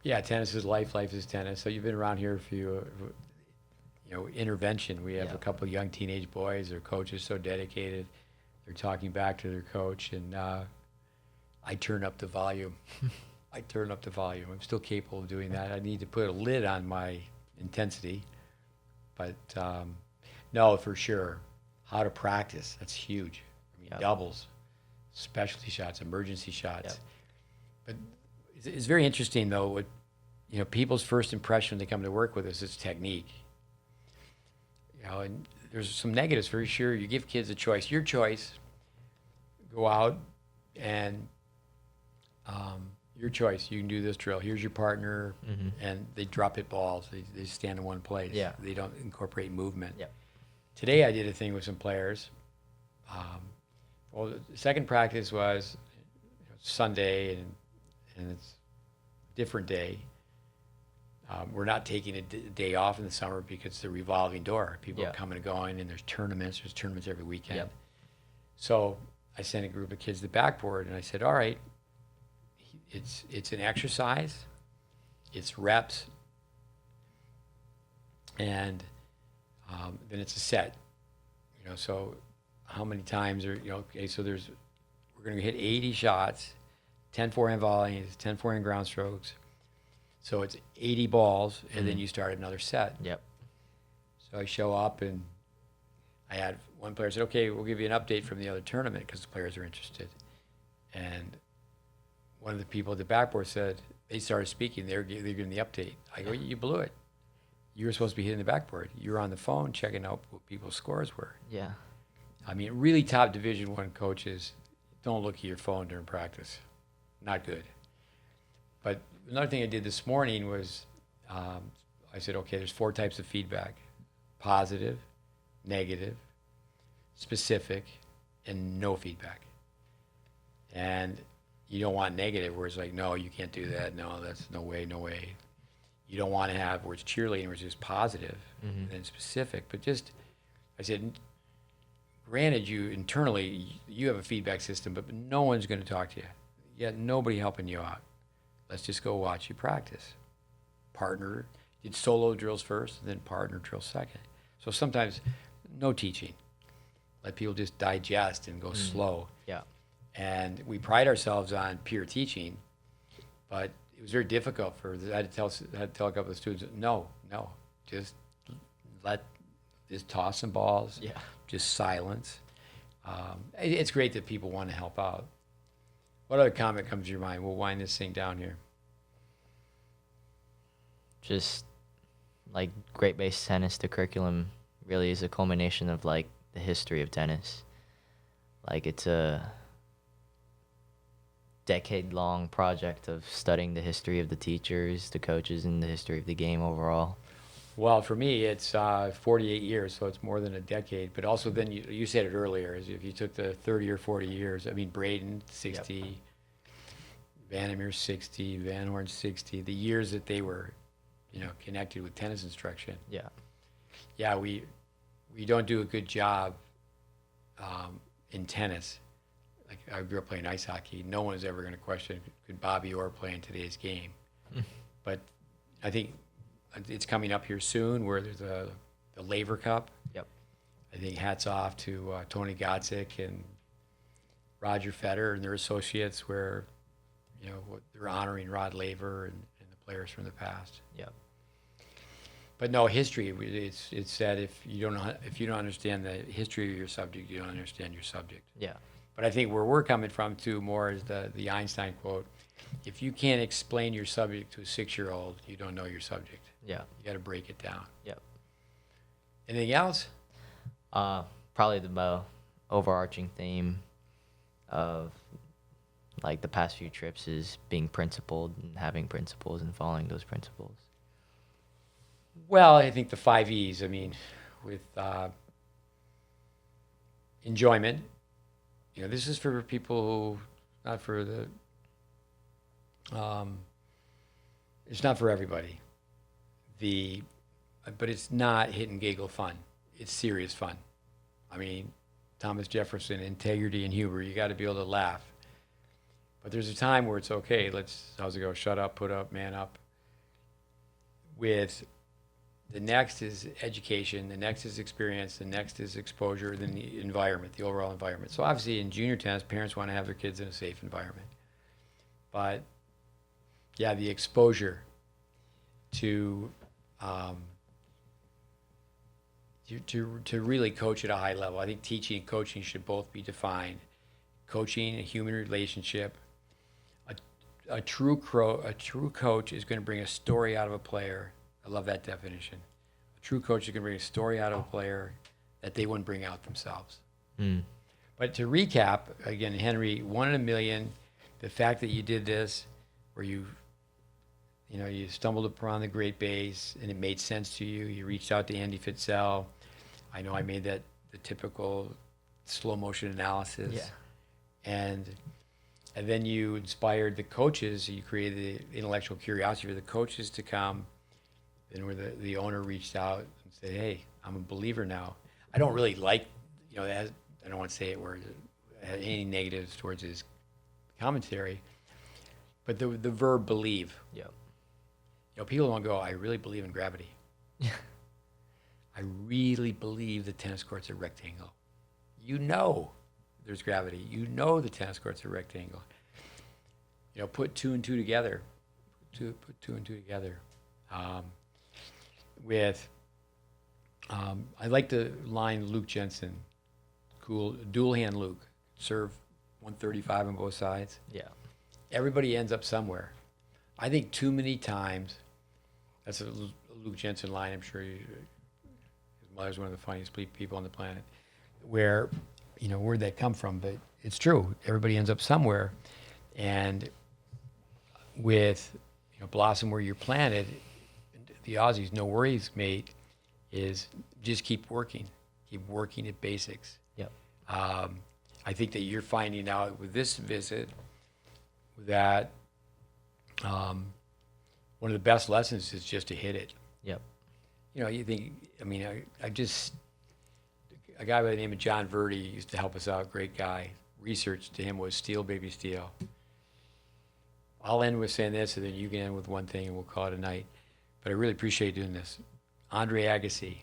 Yeah, tennis is life. Life is tennis. So you've been around here for intervention. We have a couple of young teenage boys. Their coach is so dedicated. They're talking back to their coach, and I turn up the volume. I'm still capable of doing that. I need to put a lid on my intensity. But no, for sure, how to practice, that's huge. I mean, doubles, specialty shots, emergency shots. Yep. But it's very interesting, though, what people's first impression when they come to work with us is technique. And there's some negatives for sure. You give kids a choice. Your choice, go out and your choice. You can do this drill. Here's your partner, and they drop hit balls. They stand in one place. Yeah. They don't incorporate movement. Yeah. Today I did a thing with some players. The second practice was Sunday, and it's a different day. We're not taking a day off in the summer because it's a revolving door. People are coming and going, and there's tournaments. There's tournaments every weekend. Yep. So I sent a group of kids to the backboard, and I said, all right, it's an exercise, it's reps, and then it's a set. So how many times are, so we're going to hit 80 shots, 10 forehand volleys, 10 forehand ground strokes. So it's 80 balls, and then you start another set. Yep. So I show up, and I had one player said, okay, we'll give you an update from the other tournament because the players are interested. And one of the people at the backboard said, they started speaking, they're giving the update. I go, you blew it. You were supposed to be hitting the backboard. You were on the phone checking out what people's scores were. Yeah. I mean, really top Division I coaches, don't look at your phone during practice. Not good. But another thing I did this morning was I said, okay, there's 4 types of feedback: positive, negative, specific, and no feedback. And you don't want negative where it's like, no, you can't do that. No, that's no way. You don't want to have where it's cheerleading, where it's just positive and then specific. But just, I said, granted, you internally, you have a feedback system, but no one's going to talk to you. Yet nobody helping you out. Let's just go watch you practice. Partner, did solo drills first, and then partner drills second. So sometimes no teaching. Let people just digest and go slow. Yeah. And we pride ourselves on peer teaching, but it was very difficult I had to tell a couple of students, no, just toss some balls, just silence. It's great that people want to help out. What other comment comes to your mind? We'll wind this thing down here. Just like GreatBase Tennis, the curriculum really is a culmination of like the history of tennis. Like it's decade-long project of studying the history of the teachers, the coaches, and the history of the game overall? Well, for me, it's 48 years, so it's more than a decade. But also, then you said it earlier, is if you took the 30 or 40 years, I mean, Braden, 60, Yep. Vandermeer, 60, Van Horn, 60, the years that they were, connected with tennis instruction. Yeah. Yeah, we don't do a good job in tennis. Like, I grew up playing ice hockey. No one is ever going to question, could Bobby Orr play in today's game? But I think it's coming up here soon where there's the Laver Cup. Yep. I think hats off to Tony Godsick and Roger Federer and their associates where, they're honoring Rod Laver and the players from the past. Yep. But no, history, it's said if you don't understand the history of your subject, you don't understand your subject. Yeah. But I think where we're coming from too more is the Einstein quote, if you can't explain your subject to a 6-year-old, you don't know your subject. Yeah. You got to break it down. Yep. Anything else? Probably the overarching theme of like the past few trips is being principled and having principles and following those principles. Well, I think the 5 E's, I mean, with enjoyment, this is for people who, not for the, it's not for everybody. But it's not hit and giggle fun. It's serious fun. I mean, Thomas Jefferson, integrity and humor, you got to be able to laugh. But there's a time where it's okay, how's it go, shut up, put up, man up. With the next is education, the next is experience, the next is exposure, then the environment, the overall environment. So obviously in junior tennis, parents want to have their kids in a safe environment. But yeah, the exposure to really coach at a high level. I think teaching and coaching should both be defined. Coaching, a human relationship. A true coach is going to bring a story out of a player. I love that definition. A true coach is going to bring a story out of a player that they wouldn't bring out themselves. But to recap, again, Henry, 1 in a million, the fact that you did this, where you stumbled upon the GreatBase and it made sense to you. You reached out to Andy Fitzel. I know I made the typical slow motion analysis. Yeah. And then you inspired the coaches. You created the intellectual curiosity for the coaches to come. Then where the owner reached out and said, "Hey, I'm a believer now." I don't really like, I don't want to say it where it had any negatives towards his commentary, but the verb believe. Yep. People don't go, "I really believe in gravity." I really believe the tennis court's a rectangle. There's gravity. The tennis court's a rectangle. Put two and two together. Put two and two together. I like the line Luke Jensen, cool, dual hand Luke, serve 135 on both sides. Yeah. Everybody ends up somewhere. I think too many times, that's a Luke Jensen line, I'm sure his mother's one of the funniest people on the planet, where'd that come from? But it's true. Everybody ends up somewhere. And with Blossom where you're planted, the Aussies, no worries, mate, is just keep working at basics. Yep. I think that you're finding out with this visit that one of the best lessons is just to hit it. Yep. You think, a guy by the name of John Verdi used to help us out, great guy. Research to him was steal, baby, steal. I'll end with saying this, and then you can end with one thing, and we'll call it a night. But I really appreciate doing this. Andre Agassi,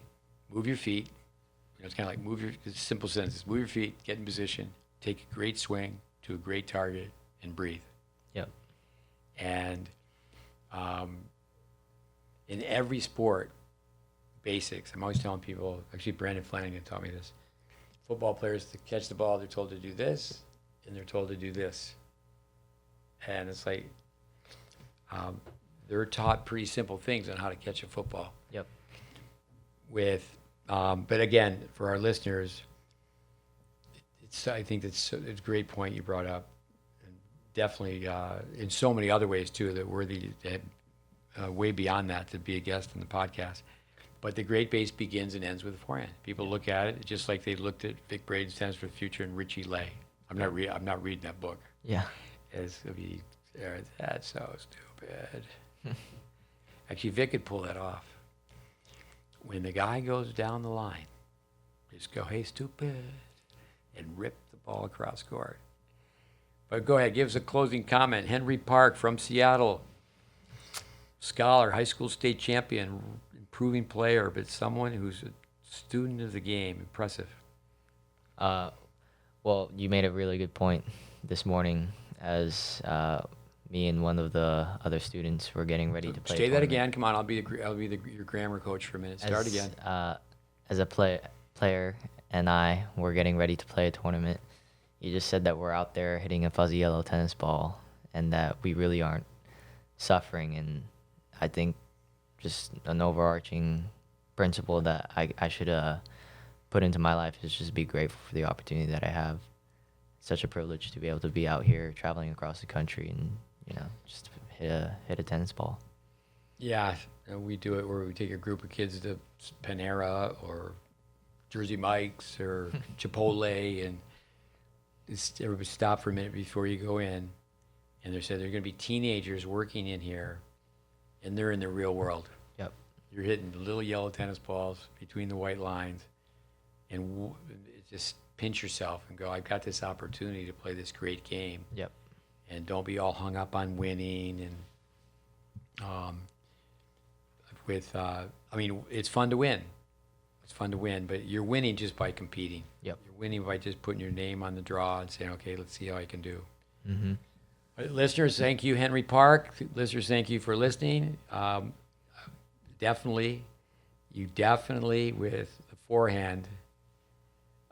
move your feet. It's kind of like it's simple sentences. Move your feet, get in position, take a great swing to a great target, and breathe. Yep. And in every sport, basics. I'm always telling people, actually Brandon Flanagan taught me this. Football players, to catch the ball, they're told to do this, and they're told to do this. And it's like, they're taught pretty simple things on how to catch a football. Yep. But again, for our listeners, I think it's a great point you brought up. And definitely in so many other ways too that worthy way beyond that to be a guest in the podcast. But the great base begins and ends with a forehand. People look at it just like they looked at Vic Braden's Tennis for the Future and Richie Lay. I'm not reading that book. Yeah. That's so stupid. Actually, Vic could pull that off. When the guy goes down the line, just go, hey, stupid, and rip the ball across court. But go ahead, give us a closing comment. Henry Park from Seattle, scholar, high school state champion, improving player, but someone who's a student of the game. Impressive. Well, you made a really good point this morning as me and one of the other students were getting ready to play. Say that again. Come on, I'll be your grammar coach for a minute. Start again. As a player and I were getting ready to play a tournament, you just said that we're out there hitting a fuzzy yellow tennis ball and that we really aren't suffering. And I think just an overarching principle that I should put into my life is just be grateful for the opportunity that I have. It's such a privilege to be able to be out here traveling across the country and, just hit a tennis ball. Yeah, we do it where we take a group of kids to Panera or Jersey Mike's or Chipotle, and everybody stop for a minute before you go in, and they said they're going to be teenagers working in here, and they're in the real world. Yep. You're hitting little yellow tennis balls between the white lines, and just pinch yourself and go, I've got this opportunity to play this great game. Yep. And don't be all hung up on winning. And it's fun to win. It's fun to win, but you're winning just by competing. Yep. You're winning by just putting your name on the draw and saying, okay, let's see how I can do. Mm-hmm. Listeners, thank you, Henry Park. Listeners, thank you for listening. Definitely, with the forehand,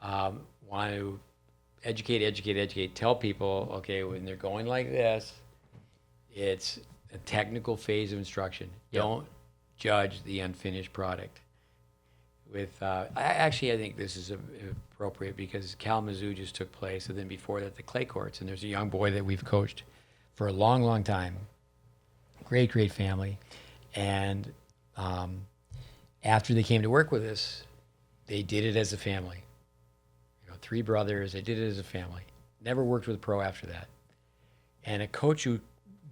want to educate. Tell people, okay, when they're going like this, it's a technical phase of instruction. Yep. Don't judge the unfinished product. I think this is appropriate because Kalamazoo just took place, and then before that, the clay courts. And there's a young boy that we've coached for a long, long time. Great family. And after they came to work with us, they did it as a family. 3 brothers, they did it as a family. Never worked with a pro after that. And a coach who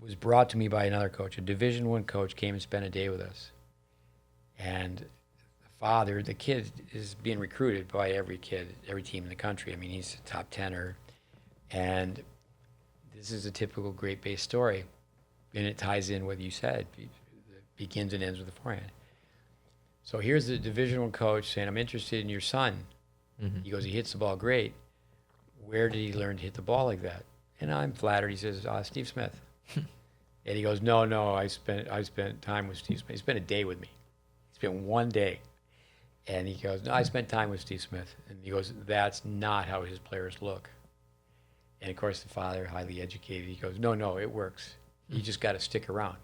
was brought to me by another coach, a Division I coach, came and spent a day with us. And the kid is being recruited by every team in the country. I mean, he's a top 10er. And this is a typical GreatBase story. And it ties in what you said. It begins and ends with the forehand. So here's the Division I coach saying, I'm interested in your son. Mm-hmm. He goes, he hits the ball great. Where did he learn to hit the ball like that? And I'm flattered. He says, Steve Smith. And he goes, no, I spent time with Steve Smith. He spent a day with me. He spent one day. And he goes, no, I spent time with Steve Smith. And he goes, that's not how his players look. And of course, the father, highly educated, he goes, no, it works. You just got to stick around.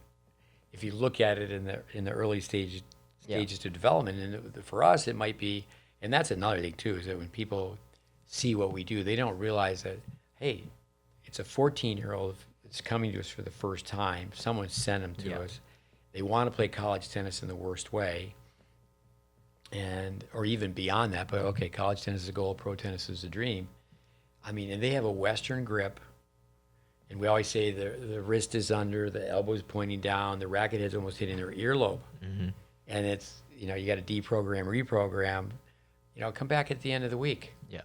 If you look at it in the early stages to development, and for us, it might be. And that's another thing, too, is that when people see what we do, they don't realize that, hey, it's a 14-year-old that's coming to us for the first time. Someone sent them to us. They want to play college tennis in the worst way, or even beyond that. But, okay, college tennis is a goal, pro tennis is a dream. I mean, and they have a Western grip. And we always say the wrist is under, the elbow is pointing down, the racket head's almost hitting their earlobe. Mm-hmm. And it's, you got to deprogram, reprogram. Come back at the end of the week. Yeah.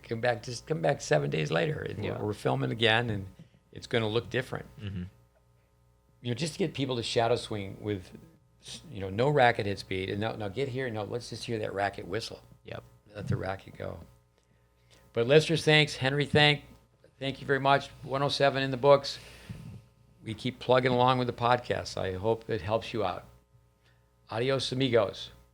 Come back 7 days later. And we're filming again, and it's going to look different. Mm-hmm. Just to get people to shadow swing with, no racket hit speed. And now get here. No, let's just hear that racket whistle. Yep. Let the racket go. But listeners, thanks. Henry, thank you very much. 107 in the books. We keep plugging along with the podcast. I hope it helps you out. Adios, amigos.